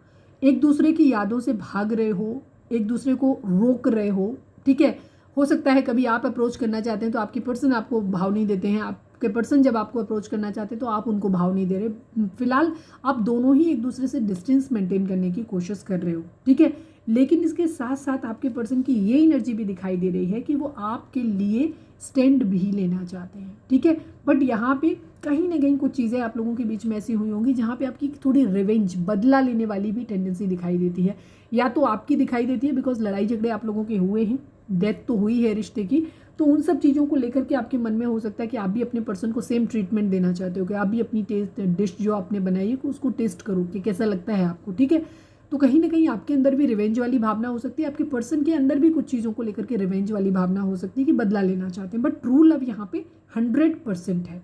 एक दूसरे की यादों से भाग रहे हो, एक दूसरे को रोक रहे हो। ठीक है, हो सकता है कभी आप अप्रोच करना चाहते हैं तो आपके पर्सन आपको भाव नहीं देते हैं, आपके पर्सन जब आपको अप्रोच करना चाहते हैं तो आप उनको भाव नहीं दे रहे। फिलहाल आप दोनों ही एक दूसरे से डिस्टेंस मेंटेन करने की कोशिश कर रहे हो। ठीक है, लेकिन इसके साथ साथ आपके पर्सन की ये एनर्जी भी दिखाई दे रही है कि वो आपके लिए स्टैंड भी लेना चाहते हैं। ठीक है, बट यहाँ पे कहीं ना कहीं कुछ चीज़ें आप लोगों के बीच में ऐसी हुई होंगी जहाँ पे आपकी थोड़ी रिवेंज, बदला लेने वाली भी टेंडेंसी दिखाई देती है। या तो आपकी दिखाई देती है बिकॉज लड़ाई झगड़े आप लोगों के हुए हैं, डेथ तो हुई है रिश्ते की, तो उन सब चीज़ों को लेकर के आपके मन में हो सकता है कि आप भी अपने पर्सन को सेम ट्रीटमेंट देना चाहते हो, कि आप भी अपनी टेस्ट डिश जो आपने बनाई है उसको टेस्ट करो कि कैसा लगता है आपको। ठीक है, तो कहीं ना कहीं आपके अंदर भी रिवेंज वाली भावना हो सकती है, आपके पर्सन के अंदर भी कुछ चीज़ों को लेकर के रिवेंज वाली भावना हो सकती है कि बदला लेना चाहते हैं। बट ट्रू लव यहाँ पे 100% है।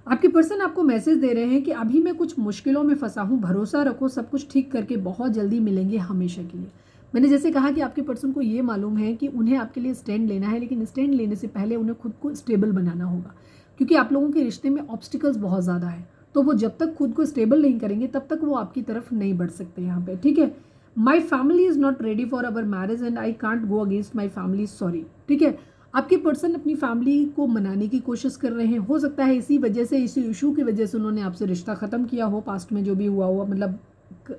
आपके पर्सन आपको मैसेज दे रहे हैं कि अभी मैं कुछ मुश्किलों में फंसा हूँ, भरोसा रखो, सब कुछ ठीक करके बहुत जल्दी मिलेंगे हमेशा के लिए। मैंने जैसे कहा कि आपके पर्सन को ये मालूम है कि उन्हें आपके लिए स्टैंड लेना है, लेकिन स्टैंड लेने से पहले उन्हें खुद को स्टेबल बनाना होगा, क्योंकि आप लोगों के रिश्ते में ऑब्स्टिकल्स बहुत ज़्यादा है। तो वो जब तक खुद को स्टेबल नहीं करेंगे तब तक वो आपकी तरफ नहीं बढ़ सकते यहाँ पे। ठीक है, my family is not ready for our marriage and I can't go against my family, sorry. ठीक है, आपके पर्सन अपनी फैमिली को मनाने की कोशिश कर रहे हैं। हो सकता है इसी वजह से, इसी इशू की वजह से उन्होंने आपसे रिश्ता ख़त्म किया हो, पास्ट में जो भी हुआ हुआ, मतलब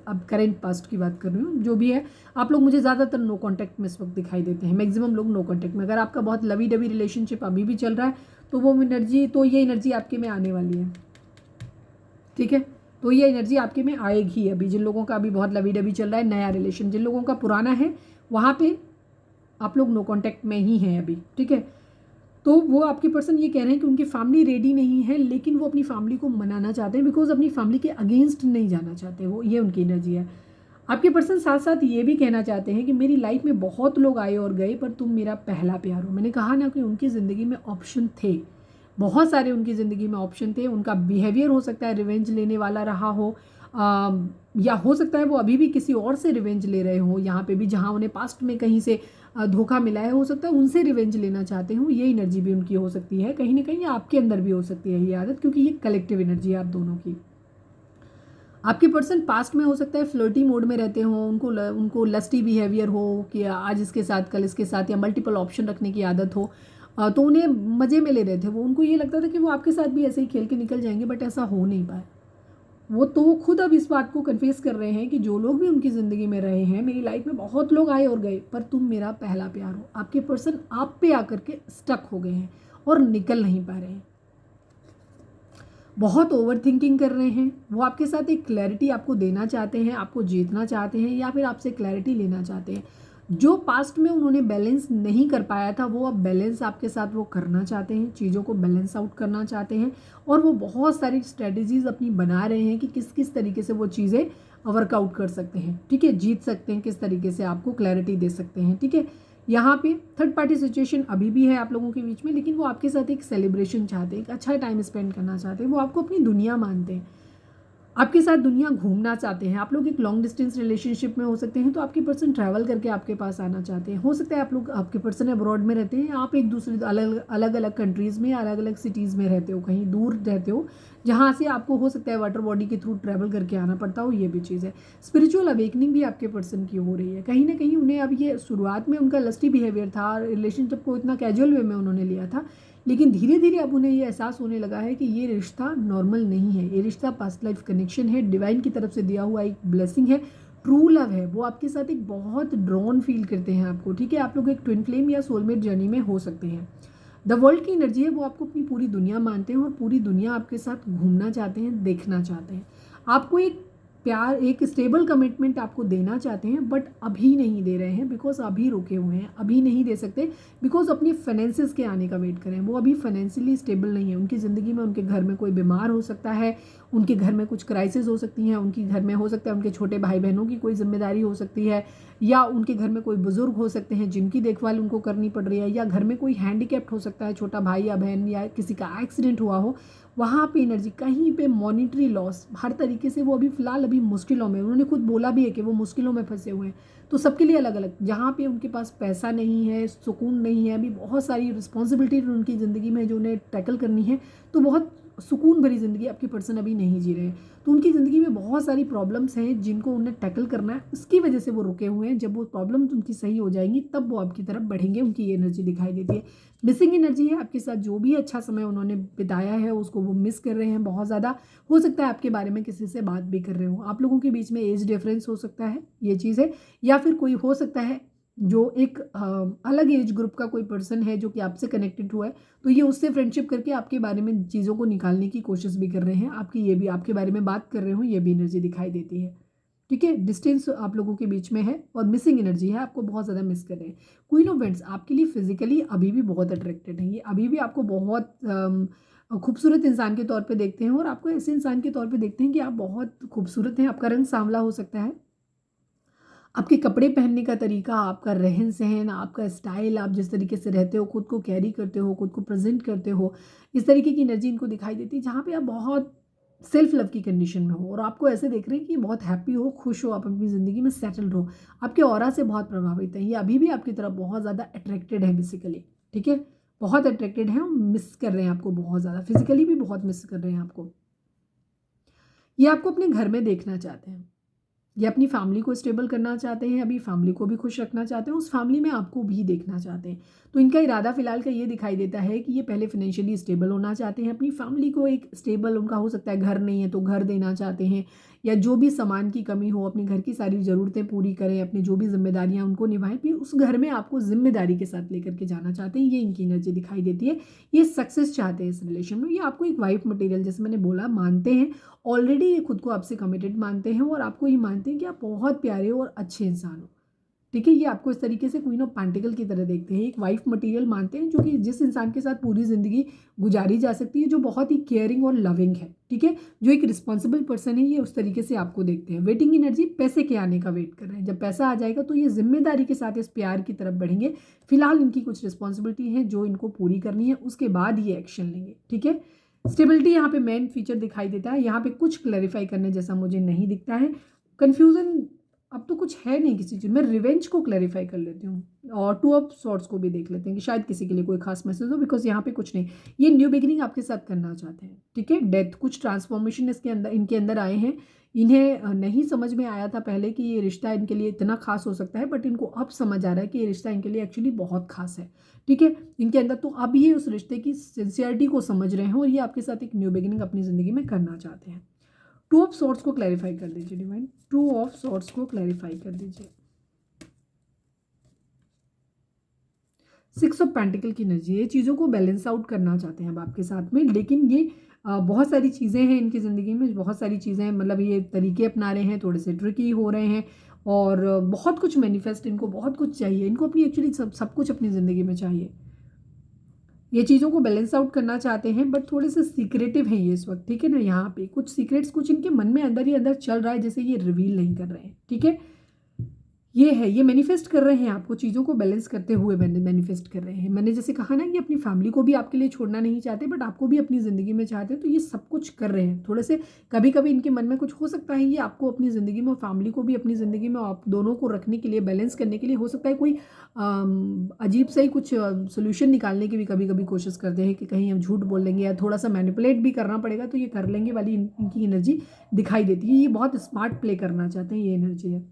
अब करेंट पास्ट की बात कर रही हूँ, जो भी है। आप लोग मुझे ज़्यादातर नो कॉन्टैक्ट में इस वक्त दिखाई देते हैं, मैक्सिमम लोग नो कॉन्टैक्ट में। अगर आपका बहुत लवी डवी रिलेशनशिप अभी भी चल रहा है तो वो एनर्जी, तो ये एनर्जी आपके में आने वाली है। ठीक है, तो ये एनर्जी आपके में आएगी। अभी जिन लोगों का अभी बहुत लवी डवी चल रहा है, नया रिलेशन, जिन लोगों का पुराना है, वहाँ पे आप लोग नो कॉन्टैक्ट में ही हैं अभी। ठीक है, तो वो आपके पर्सन ये कह रहे हैं कि उनकी फैमिली रेडी नहीं है, लेकिन वो अपनी फैमिली को मनाना चाहते हैं, बिकॉज अपनी फैमिली के अगेंस्ट नहीं जाना चाहते वो, ये उनकी एनर्जी है। आपके पर्सन साथ साथ ये भी कहना चाहते हैं कि मेरी लाइफ में बहुत लोग आए और गए, पर तुम मेरा पहला प्यार हो। मैंने कहा ना कि उनकी ज़िंदगी में ऑप्शन थे, बहुत सारे उनकी ज़िंदगी में ऑप्शन थे। उनका बिहेवियर हो सकता है रिवेंज लेने वाला रहा हो, या हो सकता है वो अभी भी किसी और से रिवेंज ले रहे हो, यहाँ पे भी जहाँ उन्हें पास्ट में कहीं से धोखा मिला है, हो सकता है उनसे रिवेंज लेना चाहते हो। ये एनर्जी भी उनकी हो सकती है, कहीं ना कहीं आपके अंदर भी हो सकती है ये आदत, क्योंकि ये कलेक्टिव एनर्जी है आप दोनों की। आपके पर्सन पास्ट में हो सकता है फ्लर्टी मोड में रहते हो, उनको लस्टी बिहेवियर हो कि आज इसके साथ कल इसके साथ, या मल्टीपल ऑप्शन रखने की आदत हो, तो उन्हें मज़े में ले रहे थे वो। उनको ये लगता था कि वो आपके साथ भी ऐसे ही खेल के निकल जाएंगे, बट ऐसा हो नहीं पाया। वो खुद अब इस बात को कन्फेस कर रहे हैं कि जो लोग भी उनकी ज़िंदगी में रहे हैं, मेरी लाइफ में बहुत लोग आए और गए, पर तुम मेरा पहला प्यार हो। आपके पर्सन आप पे आकर के स्टक हो गए हैं और निकल नहीं पा रहे हैं, बहुत ओवर थिंकिंग कर रहे हैं। वो आपके साथ एक क्लैरिटी आपको देना चाहते हैं, आपको जीतना चाहते हैं, या फिर आपसे क्लैरिटी लेना चाहते हैं। जो पास्ट में उन्होंने बैलेंस नहीं कर पाया था, वो अब बैलेंस आपके साथ वो करना चाहते हैं, चीज़ों को बैलेंस आउट करना चाहते हैं, और वो बहुत सारी स्ट्रेटजीज अपनी बना रहे हैं कि किस किस तरीके से वो चीज़ें वर्कआउट कर सकते हैं। ठीक है, जीत सकते हैं, किस तरीके से आपको क्लैरिटी दे सकते हैं। ठीक है, यहाँ पे थर्ड पार्टी सिचुएशन अभी भी है आप लोगों के बीच में, लेकिन वो आपके साथ एक सेलिब्रेशन चाहते हैं, एक अच्छा टाइम स्पेंड करना चाहते हैं, वो आपको अपनी दुनिया मानते हैं। आपके साथ दुनिया घूमना चाहते हैं। आप लोग एक लॉन्ग डिस्टेंस रिलेशनशिप में हो सकते हैं, तो आपके पर्सन ट्रैवल करके आपके पास आना चाहते हैं। हो सकता है आप लोग, आपके पर्सन अब्रॉड में रहते हैं, आप एक दूसरे अलग अलग कंट्रीज़ में, अलग अलग सिटीज़ में रहते हो, कहीं दूर रहते हो, जहाँ से आपको हो सकता है वाटर बॉडी के थ्रू ट्रैवल करके आना पड़ता हो। ये भी चीज़ है। स्पिरिचुअल अवेकनिंग भी आपके पर्सन की हो रही है। कहीं ना कहीं उन्हें अब ये, शुरुआत में उनका लस्टी बिहेवियर था, रिलेशनशिप को इतना कैजुअल वे में उन्होंने लिया था, लेकिन धीरे धीरे अब उन्हें ये एहसास होने लगा है कि ये रिश्ता नॉर्मल नहीं है, ये रिश्ता पास्ट लाइफ कनेक्शन है, डिवाइन की तरफ से दिया हुआ एक ब्लेसिंग है, ट्रू लव है। वो आपके साथ एक बहुत ड्रॉन फील करते हैं आपको, ठीक है। आप लोग एक ट्विन फ्लेम या सोलमेट जर्नी में हो सकते हैं। द वर्ल्ड की एनर्जी है, वो आपको अपनी पूरी दुनिया मानते हैं और पूरी दुनिया आपके साथ घूमना चाहते हैं, देखना चाहते हैं। आपको एक प्यार, एक स्टेबल कमिटमेंट आपको देना चाहते हैं, बट अभी नहीं दे रहे हैं, बिकॉज अभी रुके हुए हैं, अभी नहीं दे सकते, बिकॉज अपनी फाइनेंसिस के आने का वेट करें। वो अभी फाइनेंशियली स्टेबल नहीं है। उनकी ज़िंदगी में, उनके घर में कोई बीमार हो सकता है, उनके घर में कुछ क्राइसिस हो सकती हैं, उनके घर में हो सकता है उनके छोटे भाई बहनों की कोई जिम्मेदारी हो सकती है, या उनके घर में कोई बुजुर्ग हो सकते हैं जिनकी देखभाल उनको करनी पड़ रही है, या घर में कोई हैंडीकैप्ड हो सकता है, छोटा भाई या बहन, या किसी का एक्सीडेंट हुआ हो। वहाँ पे एनर्जी, कहीं पे मॉनिटरी लॉस, हर तरीके से वो अभी फ़िलहाल अभी मुश्किलों में, उन्होंने खुद बोला भी है कि वो मुश्किलों में फंसे हुए हैं। तो सबके लिए अलग अलग, जहाँ पे उनके पास पैसा नहीं है, सुकून नहीं है, अभी बहुत सारी रिस्पॉन्सिबिलिटी उनकी ज़िंदगी में जो उन्हें टैकल करनी है, तो बहुत सुकून भरी ज़िंदगी आपके पर्सन अभी नहीं जी रहे हैं। तो उनकी ज़िंदगी में बहुत सारी प्रॉब्लम्स हैं जिनको उन्हें टैकल करना है, उसकी वजह से वो रुके हुए हैं। जब वो प्रॉब्लम्स उनकी सही हो जाएंगी तब वो आपकी तरफ बढ़ेंगे। उनकी ये एनर्जी दिखाई देती है। मिसिंग एनर्जी है, आपके साथ जो भी अच्छा समय उन्होंने बिताया है उसको वो मिस कर रहे हैं बहुत ज़्यादा। हो सकता है आपके बारे में किसी से बात भी कर रहे हो। आप लोगों के बीच में एज डिफरेंस हो सकता है, ये चीज़ है। या फिर कोई हो सकता है जो एक अलग एज ग्रुप का कोई पर्सन है जो कि आपसे कनेक्टेड हुआ है, तो ये उससे फ्रेंडशिप करके आपके बारे में चीज़ों को निकालने की कोशिश भी कर रहे हैं। आपकी ये भी, आपके बारे में बात कर रहे हो, ये भी एनर्जी दिखाई देती है, ठीक है। डिस्टेंस आप लोगों के बीच में है और मिसिंग एनर्जी है, आपको बहुत ज़्यादा मिस कर रहे हैं। क्वीन ऑफ वेंट्स आपके लिए फिजिकली अभी भी बहुत अट्रैक्टेड है। ये अभी भी आपको बहुत खूबसूरत इंसान के तौर पे देखते हैं, और आपको ऐसे इंसान के तौर पे देखते हैं कि आप बहुत खूबसूरत हैं। आपका रंग सांवला हो सकता है, आपके कपड़े पहनने का तरीका, आपका रहन सहन, आपका स्टाइल, आप जिस तरीके से रहते हो, खुद को कैरी करते हो, खुद को प्रेजेंट करते हो, इस तरीके की एनर्जी इनको दिखाई देती है, जहाँ पे आप बहुत सेल्फ लव की कंडीशन में हो और आपको ऐसे देख रहे हैं कि बहुत हैप्पी हो, खुश हो, आप अपनी ज़िंदगी में सेटल्ड हो। आपके ऑरा से बहुत प्रभावित है। ये अभी भी आपकी तरफ बहुत ज़्यादा अट्रैक्टेड है बेसिकली, ठीक है। बहुत अट्रैक्टेड है, मिस कर रहे हैं आपको बहुत ज़्यादा, फिजिकली भी बहुत मिस कर रहे हैं आपको। ये आपको अपने घर में देखना चाहते हैं, ये अपनी फैमिली को स्टेबल करना चाहते हैं, अभी फैमिली को भी खुश रखना चाहते हैं, उस फैमिली में आपको भी देखना चाहते हैं। तो इनका इरादा फिलहाल का ये दिखाई देता है कि ये पहले फाइनेंशियली स्टेबल होना चाहते हैं, अपनी फैमिली को एक स्टेबल, उनका हो सकता है घर नहीं है तो घर देना चाहते हैं, या जो भी सामान की कमी हो अपने घर की सारी ज़रूरतें पूरी करें, अपनी जो भी जिम्मेदारियां उनको निभाएं, फिर उस घर में आपको जिम्मेदारी के साथ लेकर के जाना चाहते हैं। ये इनकी एनर्जी दिखाई देती है। ये सक्सेस चाहते हैं इस रिलेशन में। ये आपको एक वाइफ मटेरियल, जैसे मैंने बोला, मानते हैं ऑलरेडी। ये खुद को आपसे कमिटेड मानते हैं और आपको ये मानते हैं कि आप बहुत प्यारे और अच्छे इंसान हो, ठीक है। ये आपको इस तरीके से क्वीन ऑफ पेंटिकल की तरह देखते हैं, एक वाइफ मटेरियल मानते हैं, जो कि जिस इंसान के साथ पूरी ज़िंदगी गुजारी जा सकती है, जो बहुत ही केयरिंग और लविंग है, ठीक है, जो एक रिस्पॉन्सिबल पर्सन है। ये उस तरीके से आपको देखते हैं। वेटिंग एनर्जी, पैसे के आने का वेट कर रहे हैं। जब पैसा आ जाएगा तो ये जिम्मेदारी के साथ इस प्यार की तरफ बढ़ेंगे। फिलहाल इनकी कुछ रिस्पॉन्सिबिलिटी है जो इनको पूरी करनी है, उसके बाद ये एक्शन लेंगे, ठीक है। स्टेबिलिटी यहाँ पे मेन फीचर दिखाई देता है। यहाँ पे कुछ क्लैरिफाई करने जैसा मुझे नहीं दिखता है। कन्फ्यूज़न अब तो कुछ है नहीं किसी चीज़ में। रिवेंज को क्लैरिफाई कर लेती हूँ और टू ऑफ सॉर्ट्स को भी देख लेते हैं कि शायद किसी के लिए कोई खास मैसेज हो, बिकॉज यहाँ पे कुछ नहीं। ये न्यू बिगिनिंग आपके साथ करना चाहते हैं, ठीक है। डेथ, कुछ ट्रांसफॉर्मेशन इसके अंदर, इनके अंदर आए हैं। इन्हें नहीं समझ में आया था पहले कि ये रिश्ता इनके लिए इतना खास हो सकता है, बट इनको अब समझ आ रहा है कि ये रिश्ता इनके लिए एक्चुअली बहुत खास है, ठीक है, इनके अंदर। तो अब ये उस रिश्ते की सिंसियरिटी को समझ रहे हैं और ये आपके साथ एक न्यू बिगिनिंग अपनी ज़िंदगी में करना चाहते हैं। टू ऑफ सॉर्ट्स को क्लैरिफाई कर दीजिए डिवाइन, टू ऑफ सॉर्ट्स को क्लैरिफाई कर दीजिए। सिक्स ऑफ पेंटिकल की एनर्जी, ये चीज़ों को बैलेंस आउट करना चाहते हैं अब आपके साथ में, लेकिन ये बहुत सारी चीज़ें हैं इनकी ज़िंदगी में, बहुत सारी चीज़ें, मतलब ये तरीके अपना रहे हैं, थोड़े से ट्रिकी हो रहे हैं, और बहुत कुछ मैनिफेस्ट, इनको बहुत कुछ चाहिए, इनको अपनी एक्चुअली सब कुछ अपनी ज़िंदगी में चाहिए। ये चीज़ों को बैलेंस आउट करना चाहते हैं, बट थोड़े से सीक्रेटिव हैं ये इस वक्त, ठीक है ना। यहाँ पे कुछ सीक्रेट्स, कुछ इनके मन में अंदर ही अंदर चल रहा है, जैसे ये रिवील नहीं कर रहे हैं, ठीक है। ये है, ये मैनिफेस्ट कर रहे हैं आपको, चीज़ों को बैलेंस करते हुए मैनिफेस्ट कर रहे हैं। मैंने जैसे कहा ना कि अपनी फैमिली को भी आपके लिए छोड़ना नहीं चाहते, बट आपको भी अपनी ज़िंदगी में चाहते हैं, तो ये सब कुछ कर रहे हैं। थोड़े से कभी कभी इनके मन में कुछ हो सकता है, ये आपको अपनी ज़िंदगी में, फैमिली को भी अपनी ज़िंदगी में, आप दोनों को रखने के लिए, बैलेंस करने के लिए, हो सकता है कोई अजीब सा ही कुछ सोल्यूशन निकालने की भी कभी कभी कोशिश करते हैं कि कहीं हम झूठ बोल लेंगे या थोड़ा सा मैनिपुलेट भी करना पड़ेगा तो ये कर लेंगे वाली इनकी एनर्जी दिखाई देती है। ये बहुत स्मार्ट प्ले करना चाहते हैं, ये एनर्जी है।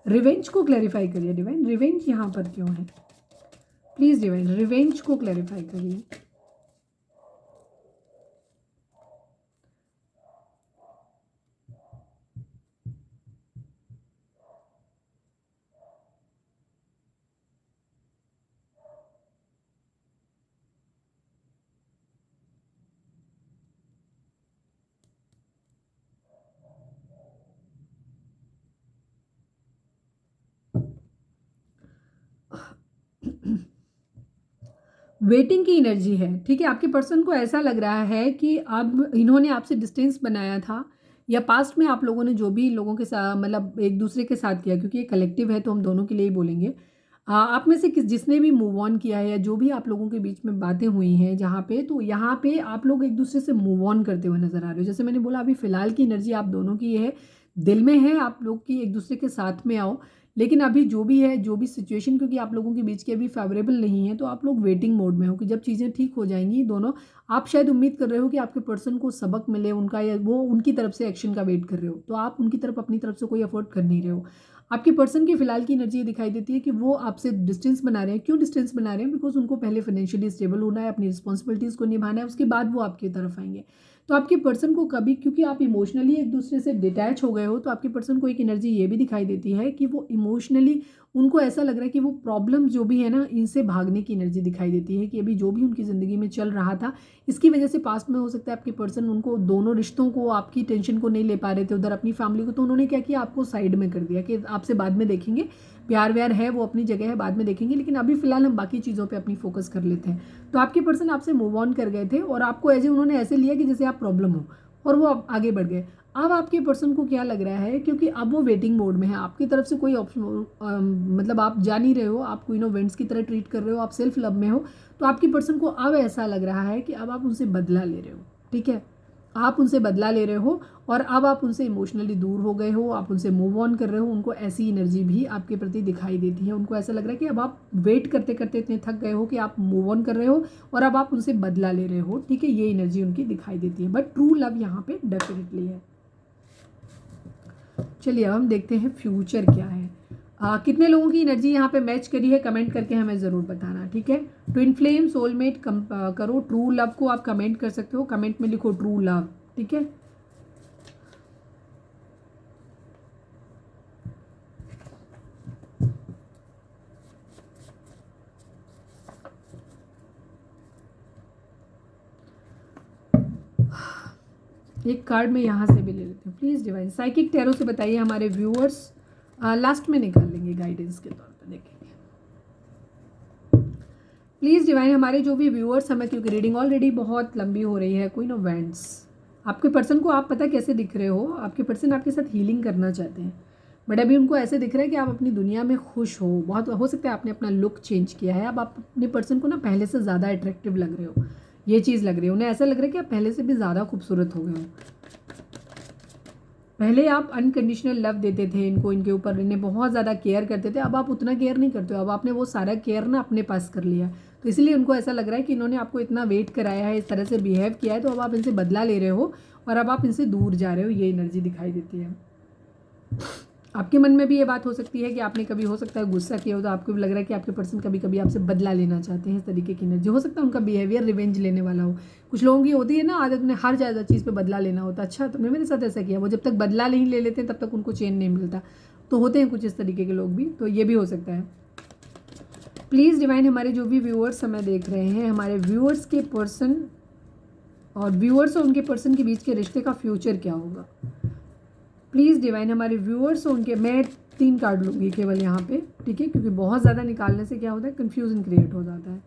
रिवेंज को क्लैरिफाई करिए डिवाइन, रिवेंज यहाँ पर क्यों है? प्लीज डिवाइन रिवेंज को क्लैरिफाई करिए। वेटिंग की एनर्जी है, ठीक है। आपके पर्सन को ऐसा लग रहा है कि अब इन्होंने आपसे डिस्टेंस बनाया था, या पास्ट में आप लोगों ने जो भी लोगों के साथ, मतलब एक दूसरे के साथ किया, क्योंकि ये कलेक्टिव है तो हम दोनों के लिए ही बोलेंगे। आप में से जिसने भी मूव ऑन किया है, या जो भी आप लोगों के बीच में बातें हुई हैं जहाँ पे, तो यहाँ पे आप लोग एक दूसरे से मूव ऑन करते हुए नजर आ रहे हो। जैसे मैंने बोला, अभी फिलहाल की एनर्जी आप दोनों की ये है, दिल में है आप लोग की, एक दूसरे के साथ में आओ। लेकिन अभी जो भी है, जो भी सिचुएशन, क्योंकि आप लोगों के बीच की अभी फेवरेबल नहीं है, तो आप लोग वेटिंग मोड में हो कि जब चीज़ें ठीक हो जाएंगी दोनों। आप शायद उम्मीद कर रहे हो कि आपके पर्सन को सबक मिले उनका, या वो उनकी तरफ से एक्शन का वेट कर रहे हो, तो आप उनकी तरफ अपनी तरफ से कोई एफर्ट कर नहीं रहे हो। आपके पर्सन की फिलहाल की एनर्जी दिखाई देती है कि वो आपसे डिस्टेंस बना रहे हैं। क्यों डिस्टेंस बना रहे हैं? बिकॉज उनको पहले फाइनेंशियली स्टेबल होना है, अपनी रिस्पॉन्सिबिलिटीज़ को निभाना है, उसके बाद वो आपकी तरफ आएंगे। तो आपके पर्सन को कभी, क्योंकि आप इमोशनली एक दूसरे से डिटैच हो गए हो, तो आपके पर्सन को एक एनर्जी ये भी दिखाई देती है कि वो इमोशनली, उनको ऐसा लग रहा है कि वो प्रॉब्लम जो भी है ना, इनसे भागने की एनर्जी दिखाई देती है कि अभी जो भी उनकी ज़िंदगी में चल रहा था, इसकी वजह से पास्ट में हो सकता है आपके पर्सन उनको, दोनों रिश्तों को, आपकी टेंशन को नहीं ले पा रहे थे उधर, अपनी फैमिली को, तो उन्होंने क्या किया, आपको साइड में कर दिया कि आपसे बाद में देखेंगे, प्यार व्यार है वो अपनी जगह है, बाद में देखेंगे, लेकिन अभी फिलहाल हम बाकी चीज़ों पे अपनी फोकस कर लेते हैं। तो आपके पर्सन आपसे मूव ऑन कर गए थे, और आपको एज उन्होंने ऐसे लिया कि जैसे आप प्रॉब्लम हो, और वो आगे बढ़ गए। अब आपके पर्सन को क्या लग रहा है, क्योंकि अब वो वेटिंग मोड में है, आपकी तरफ से कोई ऑप्शन, मतलब आप जा नहीं रहे हो, आप क्वीन ऑफ वेंट्स की तरह ट्रीट कर रहे हो, आप सेल्फ लव में हो, तो आपके पर्सन को अब ऐसा लग रहा है कि अब आप उनसे बदला ले रहे हो, ठीक है। आप उनसे बदला ले रहे हो, और अब आप उनसे इमोशनली दूर हो गए हो, आप उनसे मूव ऑन कर रहे हो। उनको ऐसी एनर्जी भी आपके प्रति दिखाई देती है। उनको ऐसा लग रहा है कि अब आप वेट करते करते इतने थक गए हो कि आप मूव ऑन कर रहे हो, और अब आप उनसे बदला ले रहे हो, ठीक है। ये एनर्जी उनकी दिखाई देती है, बट ट्रू लव यहाँ पे डेफिनेटली है। चलिए अब हम देखते हैं फ्यूचर क्या है। कितने लोगों की एनर्जी यहाँ पे मैच करी है, कमेंट करके हमें ज़रूर बताना, ठीक है। ट्विन फ्लेम, सोलमेट करो, ट्रू लव को आप कमेंट कर सकते हो, कमेंट में लिखो ट्रू लव, ठीक है। एक कार्ड में यहाँ से भी ले लेते हैं, प्लीज़ डिवाइन साइकिक टैरो से बताइए हमारे व्यूअर्स, लास्ट में निकाल लेंगे गाइडेंस के तौर पर, देखेंगे। प्लीज़ डिवाइन हमारे जो भी व्यूअर्स, हमें, क्योंकि रीडिंग ऑलरेडी बहुत लंबी हो रही है, क्वीन ऑफ वेंट्स, आपके पर्सन को आप पता कैसे दिख रहे हो, आपके पर्सन आपके साथ हीलिंग करना चाहते हैं, बट अभी उनको ऐसे दिख रहा है कि आप अपनी दुनिया में खुश हो। बहुत हो सकता है आपने अपना लुक चेंज किया है, अब आप अपने पर्सन को ना पहले से ज़्यादा अट्रैक्टिव लग रहे हो, ये चीज़ लग रही है उन्हें। ऐसा लग रहा है कि आप पहले से भी ज़्यादा खूबसूरत हो गए हो। पहले आप अनकंडीशनल लव देते थे इनको, इनके ऊपर, इन्हें बहुत ज़्यादा केयर करते थे, अब आप उतना केयर नहीं करते हो, अब आपने वो सारा केयर ना अपने पास कर लिया। तो इसलिए उनको ऐसा लग रहा है कि इन्होंने आपको इतना वेट कराया है, इस तरह से बिहेव किया है, तो अब आप इनसे बदला ले रहे हो, और अब आप इनसे दूर जा रहे हो, ये एनर्जी दिखाई देती है। आपके मन में भी ये बात हो सकती है कि आपने कभी, हो सकता है गुस्सा किया हो, तो आपको भी लग रहा है कि आपके पर्सन कभी कभी आपसे बदला लेना चाहते हैं, इस तरीके की एनर्जी हो सकता है। उनका बिहेवियर रिवेंज लेने वाला हो। कुछ लोगों की होती है ना आदत, उन्हें हर ज़्यादा चीज़ पे बदला लेना होता है। अच्छा, तुमने मेरे साथ ऐसा किया, वो जब तक बदला नहीं ले लेते तब तक उनको चैन नहीं मिलता। तो होते हैं कुछ इस तरीके के लोग भी, तो ये भी हो सकता है। प्लीज़ डिवाइन हमारे जो भी व्यूअर्स हमें देख रहे हैं, हमारे व्यूअर्स के पर्सन और व्यूअर्स और उनके पर्सन के बीच के रिश्ते का फ्यूचर क्या होगा। प्लीज़ डिवाइन हमारे व्यूअर्स और उनके, मैं 3 कार्ड लूँगी केवल यहाँ पे, ठीक है, क्योंकि बहुत ज़्यादा निकालने से क्या होता है, कन्फ्यूजन क्रिएट हो जाता है।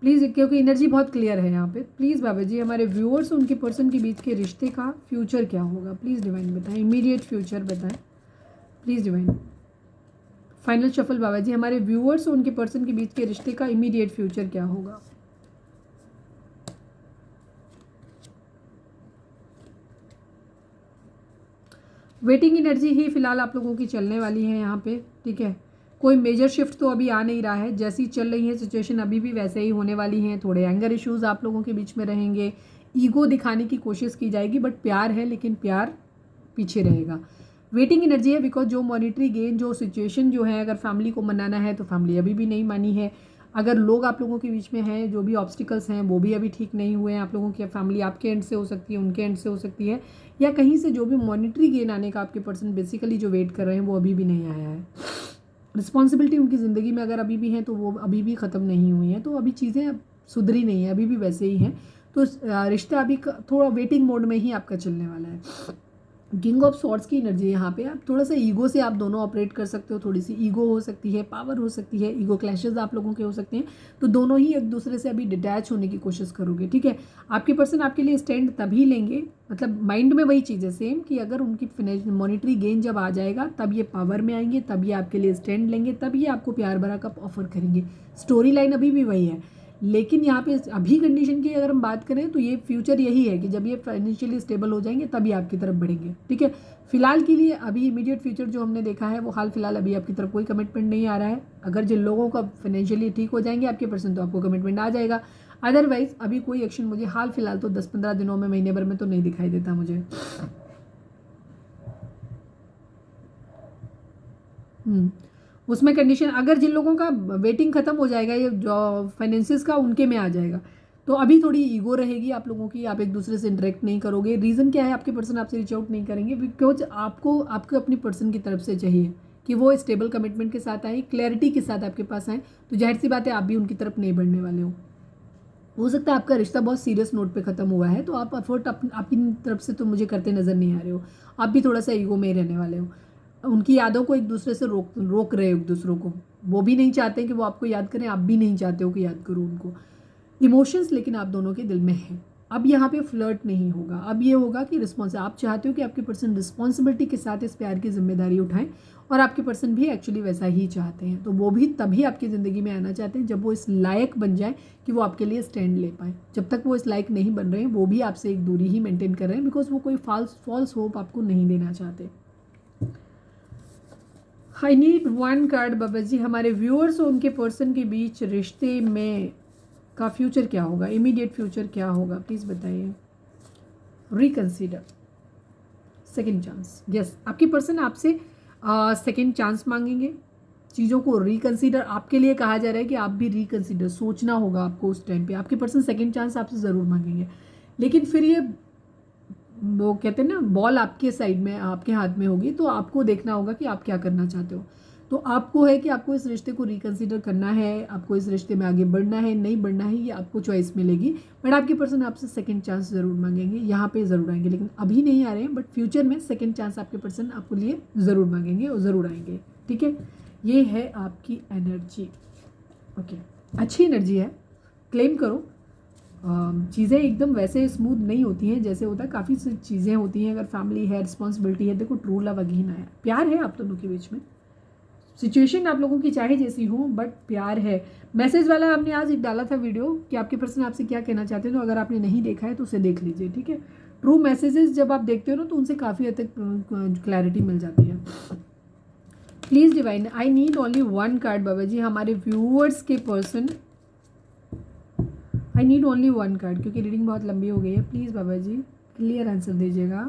प्लीज़, क्योंकि एनर्जी बहुत क्लियर है यहाँ पे। प्लीज़ बाबा जी हमारे व्यूअर्स और उनके पर्सन के बीच के रिश्ते का फ्यूचर क्या होगा, प्लीज़ डिवाइन बताएं, इमीडिएट फ्यूचर बताएं, प्लीज़ डिवाइन। फाइनल शफल बाबा जी, हमारे व्यूअर्स और उनके पर्सन के बीच के रिश्ते का इमीडिएट फ्यूचर क्या होगा? वेटिंग एनर्जी ही फिलहाल आप लोगों की चलने वाली है यहाँ पे, ठीक है। कोई मेजर शिफ्ट तो अभी आ नहीं रहा है, जैसी चल रही है सिचुएशन अभी भी वैसे ही होने वाली हैं। थोड़े एंगर इश्यूज आप लोगों के बीच में रहेंगे, ईगो दिखाने की कोशिश की जाएगी, बट प्यार है, लेकिन प्यार पीछे रहेगा। वेटिंग एनर्जी है बिकॉज जो मॉनिटरी गेन, जो सिचुएशन जो है, अगर फैमिली को मनाना है तो फैमिली अभी भी नहीं मानी है। अगर लोग आप लोगों के बीच में हैं, जो भी ऑब्स्टिकल्स हैं वो भी अभी ठीक नहीं हुए हैं। आप लोगों की फैमिली आपके एंड से हो सकती है, उनके एंड से हो सकती है, या कहीं से जो भी मॉनिटरी गेन आने का आपके पर्सन बेसिकली जो वेट कर रहे हैं वो अभी भी नहीं आया है। रिस्पॉन्सिबिलिटी उनकी ज़िंदगी में अगर अभी भी है तो वो अभी भी ख़त्म नहीं हुई हैं, तो अभी चीज़ें सुधरी नहीं है, अभी भी वैसे ही हैं। तो रिश्ता अभी थोड़ा वेटिंग मोड में ही आपका चलने वाला है। किंग ऑफ स्वॉर्ड्स की एनर्जी यहाँ पे, आप थोड़ा सा ईगो से आप दोनों ऑपरेट कर सकते हो। थोड़ी सी ईगो हो सकती है, पावर हो सकती है, ईगो क्लैशेस आप लोगों के हो सकते हैं। तो दोनों ही एक दूसरे से अभी डिटैच होने की कोशिश करोगे, ठीक है। आपके पर्सन आपके लिए स्टैंड तभी लेंगे, मतलब माइंड में वही चीज़ है सेम, कि अगर उनकी मॉनिटरी गेन जब आ जाएगा तब ये पावर में आएंगे, तब ये आपके लिए स्टैंड लेंगे, तब ये आपको प्यार भरा कप ऑफर करेंगे। स्टोरी लाइन अभी भी वही है, लेकिन यहाँ पे अभी कंडीशन की अगर हम बात करें तो ये फ्यूचर यही है कि जब ये फाइनेंशियली स्टेबल हो जाएंगे तभी आपकी तरफ बढ़ेंगे, ठीक है। फिलहाल के लिए अभी इमीडिएट फ्यूचर जो हमने देखा है वो हाल फिलहाल अभी आपकी तरफ कोई कमिटमेंट नहीं आ रहा है। अगर जिन लोगों का फाइनेंशियली ठीक हो जाएंगे आपके पर्सन तो आपको कमिटमेंट आ जाएगा। अदरवाइज अभी कोई एक्शन मुझे हाल फिलहाल तो 10-15 दिनों में, महीने भर में तो नहीं दिखाई देता मुझे। उसमें कंडीशन, अगर जिन लोगों का वेटिंग खत्म हो जाएगा, ये जो फाइनेंसिस का उनके में आ जाएगा, तो अभी थोड़ी ईगो रहेगी आप लोगों की, आप एक दूसरे से इंटरेक्ट नहीं करोगे। रीज़न क्या है, आपके पर्सन आपसे रीच आउट नहीं करेंगे बिकॉज आपको अपनी पर्सन की तरफ से चाहिए कि वो स्टेबल कमिटमेंट के साथ आए, क्लैरिटी के साथ आपके पास आए। तो जाहिर सी बात है आप भी उनकी तरफ नहीं बढ़ने वाले हो सकता है आपका रिश्ता बहुत सीरियस नोट पे ख़त्म हुआ है, तो आप एफर्ट आपकी तरफ से तो मुझे करते नज़र नहीं आ रहे हो। आप भी थोड़ा सा ईगो में ही रहने वाले हो, उनकी यादों को एक दूसरे से रोक रहे हो एक दूसरों को। वो भी नहीं चाहते कि वो आपको याद करें, आप भी नहीं चाहते हो कि याद करो उनको। इमोशंस लेकिन आप दोनों के दिल में है। अब यहाँ पे फ्लर्ट नहीं होगा, अब ये होगा कि आप चाहते हो कि आपके पर्सन रिस्पॉन्सिबिलिटी के साथ इस प्यार की जिम्मेदारी उठाएं, और आपके पर्सन भी एक्चुअली वैसा ही चाहते हैं। तो वो भी तभी आपकी ज़िंदगी में आना चाहते हैं जब वो इस लायक बन जाए कि वो आपके लिए स्टैंड ले पाए। जब तक वो इस लायक नहीं बन रहे हैं वो भी आपसे एक दूरी ही मेंटेन कर रहे हैं, बिकॉज वो कोई फॉल्स होप आपको नहीं देना चाहते। आई नीड वन कार्ड बाबा जी, हमारे व्यूअर्स और उनके पर्सन के बीच रिश्ते में का फ्यूचर क्या होगा, इमीडिएट फ्यूचर क्या होगा, प्लीज़ बताइए। Reconsider, second chance. यस, आपके पर्सन आपसे सेकेंड चांस मांगेंगे। चीज़ों को रिकंसीडर आपके लिए कहा जा रहा है कि आप भी रिकंसीडर, सोचना होगा आपको उस टाइम पे। आपके पर्सन सेकेंड चांस आपसे ज़रूर मांगेंगे, लेकिन फिर ये वो कहते हैं ना, बॉल आपके साइड में, आपके हाथ में होगी, तो आपको देखना होगा कि आप क्या करना चाहते हो। तो आपको है कि आपको इस रिश्ते को रिकंसीडर करना है, आपको इस रिश्ते में आगे बढ़ना है, नहीं बढ़ना है, ये आपको चॉइस मिलेगी। बट आपके पर्सन आपसे सेकंड चांस ज़रूर मांगेंगे, यहाँ पे ज़रूर आएंगे, लेकिन अभी नहीं आ रहे हैं, बट फ्यूचर में सेकंड चांस आपके पर्सन आपको लिए ज़रूर मांगेंगे और ज़रूर आएंगे, ठीक है। ये है आपकी एनर्जी, ओके। अच्छी एनर्जी है, क्लेम करो। चीज़ें एकदम वैसे स्मूथ नहीं होती हैं जैसे होता है, काफ़ी सी चीज़ें होती हैं। अगर फैमिली है, रिस्पॉन्सिबिलिटी है, देखो ट्रू लव अगेन आया, प्यार है आप दोनों के बीच में। सिचुएशन आप लोगों की चाहे जैसी हो, बट प्यार है। मैसेज वाला हमने आज एक डाला था वीडियो कि आपके पर्सन आपसे क्या कहना चाहते हैं, तो अगर आपने नहीं देखा है तो उसे देख लीजिए, ठीक है। ट्रू मैसेजेस जब आप देखते हो ना तो उनसे काफ़ी हद तक क्लैरिटी मिल जाती है। Please divine, I need only one card बाबा जी, हमारे व्यूअर्स के person, I need only one card, क्योंकि रीडिंग बहुत लंबी हो गई है। Please Baba ji clear answer दीजिएगा।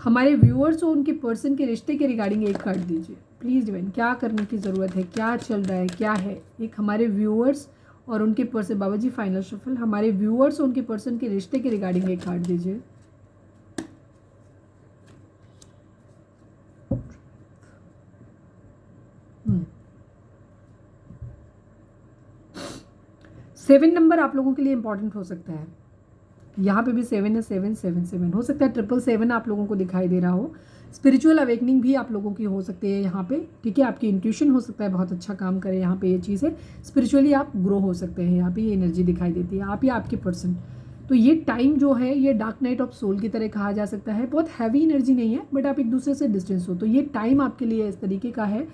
हमारे व्यूअर्स और उनके पर्सन के रिश्ते के रिगार्डिंग एक कार्ड दीजिए प्लीज़ डिवाइन। क्या करने की ज़रूरत है, क्या चल रहा है, क्या है। एक हमारे व्यूअर्स और उनके पर्सन, बाबा जी फाइनल शफल, हमारे व्यूअर्स और उनके पर्सन के रिश्ते के रिगार्डिंग एक कार्ड दीजिए। सेवन नंबर आप लोगों के लिए इंपॉर्टेंट हो सकता है। यहाँ पे भी 7 है, 7 हो सकता है। 777 आप लोगों को दिखाई दे रहा हो। स्पिरिचुअल अवेकनिंग भी आप लोगों की हो सकती है यहाँ पे, ठीक है। आपकी इंट्यूशन हो सकता है बहुत अच्छा काम करे यहाँ पे, ये चीज़ है। स्पिरिचुअली आप ग्रो हो सकते हैं, यहाँ पे ये एनर्जी दिखाई देती है, आप या आपके पर्सन। तो ये टाइम जो है ये डार्क नाइट ऑफ सोल की तरह कहा जा सकता है। बहुत हैवी एनर्जी नहीं है, बट आप एक दूसरे से डिस्टेंस हो, तो ये टाइम आपके लिए इस तरीके का है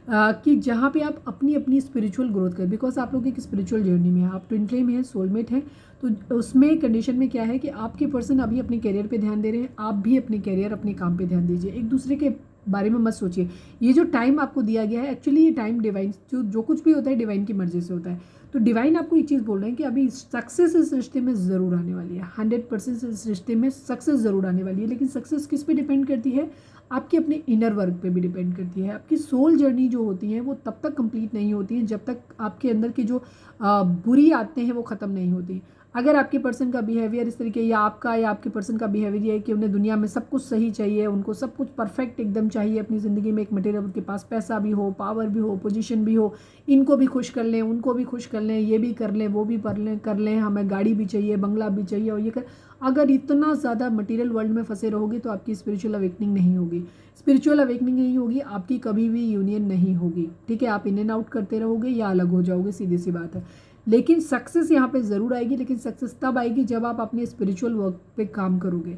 कि जहाँ पे आप अपनी अपनी स्पिरिचुअल ग्रोथ करें, बिकॉज आप लोग एक स्पिरिचुअल जर्नी में हैं, आप ट्विन फ्लेम हैं, सोलमेट हैं। तो उसमें कंडीशन में क्या है कि आपके पर्सन अभी अपने करियर पे ध्यान दे रहे हैं, आप भी अपने करियर अपने काम पे ध्यान दीजिए, एक दूसरे के बारे में मत सोचिए। ये जो टाइम आपको दिया गया है, एक्चुअली ये टाइम डिवाइन, जो कुछ भी होता है डिवाइन की मर्जी से होता है। तो डिवाइन आपको एक चीज़ बोल रहे हैं कि अभी सक्सेस इस रिश्ते में ज़रूर आने वाली है, 100% इस रिश्ते में सक्सेस ज़रूर आने वाली है। लेकिन सक्सेस किस पे डिपेंड करती है? आपके अपने इनर वर्क पे भी डिपेंड करती है। आपकी सोल जर्नी जो होती है वो तब तक कंप्लीट नहीं होती है जब तक आपके अंदर की जो बुरी आदतें हैं वो ख़त्म नहीं होती। अगर आपके पर्सन का बिहेवियर इस तरीके, या आपका या आपके पर्सन का बिहेवियर ये है कि उन्हें दुनिया में सब कुछ सही चाहिए, उनको सब कुछ परफेक्ट एकदम चाहिए अपनी ज़िंदगी में, एक मटेरियल, उनके पास पैसा भी हो, पावर भी हो, पोजीशन भी हो, इनको भी खुश कर लें, उनको भी खुश कर लें, ये भी कर लें, वो भी कर लें, हमें गाड़ी भी चाहिए, बंगला भी चाहिए और ये कर। अगर इतना ज़्यादा मटेरियल वर्ल्ड में फंसे रहोगे तो आपकी स्पिरिचुअल अवेकनिंग नहीं होगी। स्पिरिचुअल अवेकनिंग नहीं होगी, आपकी कभी भी यूनियन नहीं होगी। ठीक है, आप इन एंड आउट करते रहोगे या अलग हो जाओगे, सीधी सी बात है। लेकिन सक्सेस यहाँ पे ज़रूर आएगी, लेकिन सक्सेस तब आएगी जब आप अपने स्पिरिचुअल वर्क पे काम करोगे।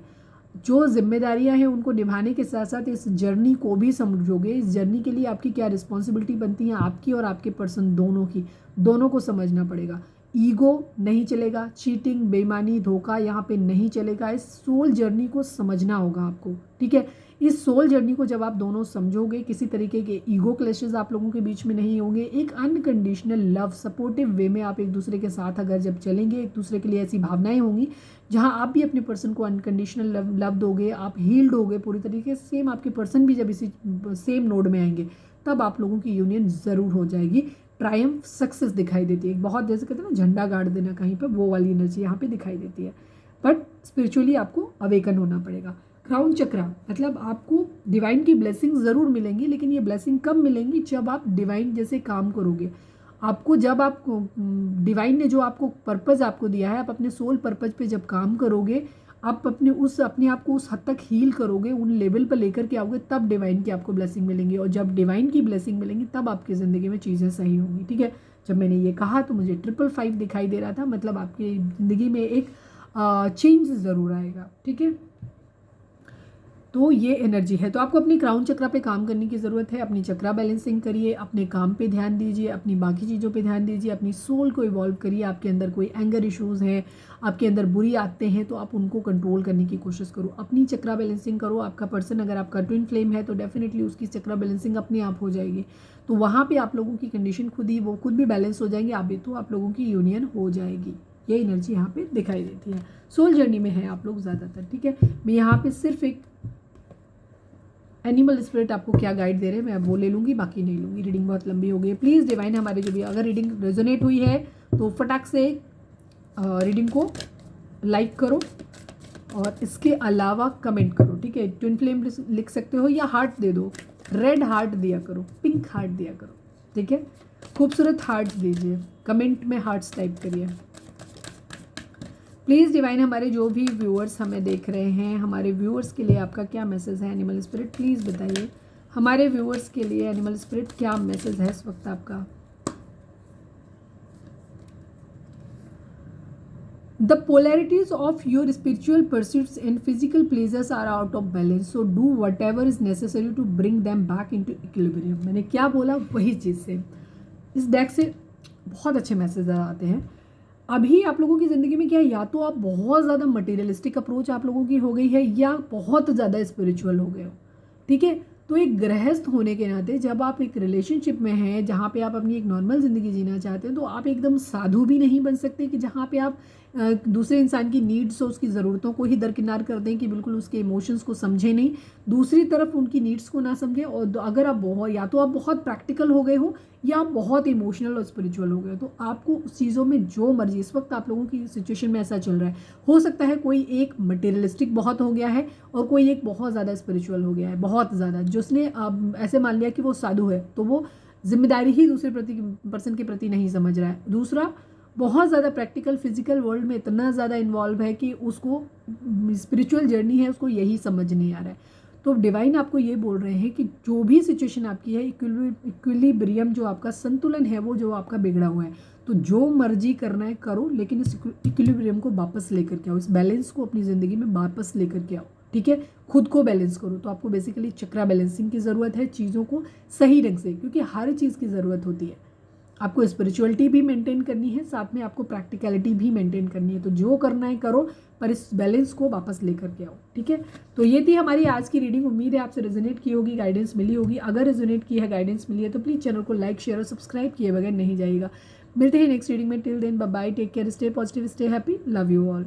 जो जिम्मेदारियां हैं उनको निभाने के साथ साथ इस जर्नी को भी समझोगे। इस जर्नी के लिए आपकी क्या रिस्पॉन्सिबिलिटी बनती है, आपकी और आपके पर्सन दोनों की, दोनों को समझना पड़ेगा। ईगो नहीं चलेगा, चीटिंग, बेईमानी, धोखा यहाँ पे नहीं चलेगा। इस सोल जर्नी को समझना होगा आपको। ठीक है, इस सोल जर्नी को जब आप दोनों समझोगे, किसी तरीके के ईगो क्लैशेस आप लोगों के बीच में नहीं होंगे, एक अनकंडीशनल लव, सपोर्टिव वे में आप एक दूसरे के साथ अगर जब चलेंगे, एक दूसरे के लिए ऐसी भावनाएं होंगी जहां आप भी अपने पर्सन को अनकंडीशनल लव दोगे, आप हील्ड होगे पूरी तरीके से, सेम आपके पर्सन भी जब इसी सेम नोड में आएंगे, तब आप लोगों की यूनियन ज़रूर हो जाएगी। ट्रायम्फ, सक्सेस दिखाई देती है, बहुत जैसे कहते हैं ना झंडा गाड़ देना कहीं पर, वो वाली एनर्जी यहाँ पे दिखाई देती है। बट स्पिरिचुअली आपको अवेकन होना पड़ेगा। क्राउन चक्रा मतलब आपको डिवाइन की ब्लेसिंग ज़रूर मिलेंगी, लेकिन ये ब्लेसिंग कब मिलेंगी? जब आप डिवाइन जैसे काम करोगे। आपको जब आप डिवाइन ने जो आपको पर्पज़ आपको दिया है, आप अपने सोल पर्पज़ पे जब काम करोगे, आप अपने आप को उस हद तक हील करोगे, उन लेवल पर लेकर के आओगे, तब डिवाइन की आपको ब्लेसिंग मिलेंगी। और जब डिवाइन की ब्लेसिंग मिलेंगी तब आपकी ज़िंदगी में चीज़ें सही होंगी। ठीक है, जब मैंने ये कहा तो मुझे 555 दिखाई दे रहा था, मतलब आपकी ज़िंदगी में एक चेंज ज़रूर आएगा। ठीक है, तो ये एनर्जी है। तो आपको अपनी क्राउन चक्रा पे काम करने की ज़रूरत है। अपनी चक्रा बैलेंसिंग करिए, अपने काम पे ध्यान दीजिए, अपनी बाकी चीज़ों पे ध्यान दीजिए, अपनी सोल को इवॉल्व करिए। आपके अंदर कोई एंगर इश्यूज़ हैं, आपके अंदर बुरी आदतें हैं, तो आप उनको कंट्रोल करने की कोशिश करो। अपनी चक्रा बैलेंसिंग करो। आपका पर्सन अगर आपका ट्विन फ्लेम है तो डेफिनेटली उसकी चक्रा बैलेंसिंग अपने आप हो जाएगी। तो वहाँ पर आप लोगों की कंडीशन खुद भी बैलेंस हो जाएंगे, आप लोगों की यूनियन हो जाएगी। ये एनर्जी यहाँ पे दिखाई देती है। सोल जर्नी में है आप लोग ज़्यादातर। ठीक है, मैं यहाँ पे सिर्फ एक एनिमल स्पिरिट आपको क्या गाइड दे रहे हैं मैं वो ले लूँगी, बाकी नहीं लूँगी। रीडिंग बहुत लंबी हो गई है। प्लीज़ डिवाइन हमारे जो भी, अगर रीडिंग रेजोनेट हुई है तो फटाक से रीडिंग को लाइक करो और इसके अलावा कमेंट करो। ठीक है, ट्विन फ्लेम लिख सकते हो या हार्ट दे दो, रेड हार्ट दिया करो, पिंक हार्ट दिया करो। ठीक है, खूबसूरत हार्ट दीजिए, कमेंट में हार्ट्स टाइप करिए। प्लीज़ डिवाइन हमारे जो भी व्यूअर्स हमें देख रहे हैं, हमारे व्यूअर्स के लिए आपका क्या मैसेज है एनिमल स्पिरिट, प्लीज़ बताइए। हमारे व्यूअर्स के लिए एनिमल स्पिरिट क्या मैसेज है इस वक्त आपका। The polarities of your spiritual pursuits and physical pleasures are out of balance, so do whatever is necessary to bring them back into equilibrium। मैंने क्या बोला वही चीज़ से इस डेक से बहुत अच्छे मैसेज आते हैं। अभी आप लोगों की ज़िंदगी में क्या है, या तो आप बहुत ज़्यादा मटेरियलिस्टिक अप्रोच आप लोगों की हो गई है या बहुत ज़्यादा स्पिरिचुअल हो गए हो। ठीक है, तो एक गृहस्थ होने के नाते जब आप एक रिलेशनशिप में हैं जहाँ पे आप अपनी एक नॉर्मल ज़िंदगी जीना चाहते हैं, तो आप एकदम साधु भी नहीं बन सकते कि जहाँ पे आप दूसरे इंसान की नीड्स और उसकी ज़रूरतों को ही दरकिनार कर दें, कि बिल्कुल उसके इमोशंस को समझें नहीं, दूसरी तरफ उनकी नीड्स को ना समझें। और अगर आप बहुत, या तो आप बहुत प्रैक्टिकल हो गए हो या आप बहुत इमोशनल और स्पिरिचुअल हो गए, तो आपको उस चीज़ों में जो मर्जी, इस वक्त आप लोगों की सिचुएशन में ऐसा चल रहा है, हो सकता है कोई एक मटेरियलिस्टिक बहुत हो गया है और कोई एक बहुत ज़्यादा स्पिरिचुअल हो गया है, बहुत ज़्यादा, जिसने ऐसे मान लिया कि वो साधु है तो वो जिम्मेदारी ही दूसरे पर्सन के प्रति नहीं समझ रहा है। दूसरा बहुत ज़्यादा प्रैक्टिकल फिजिकल वर्ल्ड में इतना ज़्यादा इन्वॉल्व है कि उसको स्पिरिचुअल जर्नी है उसको यही समझ नहीं आ रहा है। तो डिवाइन आपको ये बोल रहे हैं कि जो भी सिचुएशन आपकी है, इक्विलिब्रियम जो आपका संतुलन है वो जो आपका बिगड़ा हुआ है, तो जो मर्जी करना है करो, लेकिन इस इक्विलिब्रियम को वापस लेकर के आओ, इस बैलेंस को अपनी ज़िंदगी में वापस लेकर के आओ। ठीक है, खुद को बैलेंस करो। तो आपको बेसिकली चक्रा बैलेंसिंग की ज़रूरत है, चीज़ों को सही ढंग से, क्योंकि हर चीज़ की ज़रूरत होती है। आपको स्पिरिचुअलिटी भी मेंटेन करनी है, साथ में आपको प्रैक्टिकलिटी भी मेंटेन करनी है। तो जो करना है करो, पर इस बैलेंस को वापस लेकर के आओ, ठीक है। तो ये थी हमारी आज की रीडिंग। उम्मीद है आपसे रेजोनेट की होगी, गाइडेंस मिली होगी। अगर रेजोनेट की है, गाइडेंस मिली है, तो प्लीज़ चैनल को लाइक, शेयर और सब्सक्राइब किए बगैर नहीं जाइएगा। मिलते हैं नेक्स्ट रीडिंग में। Till then bye bye, take care, stay positive, stay happy, love you all.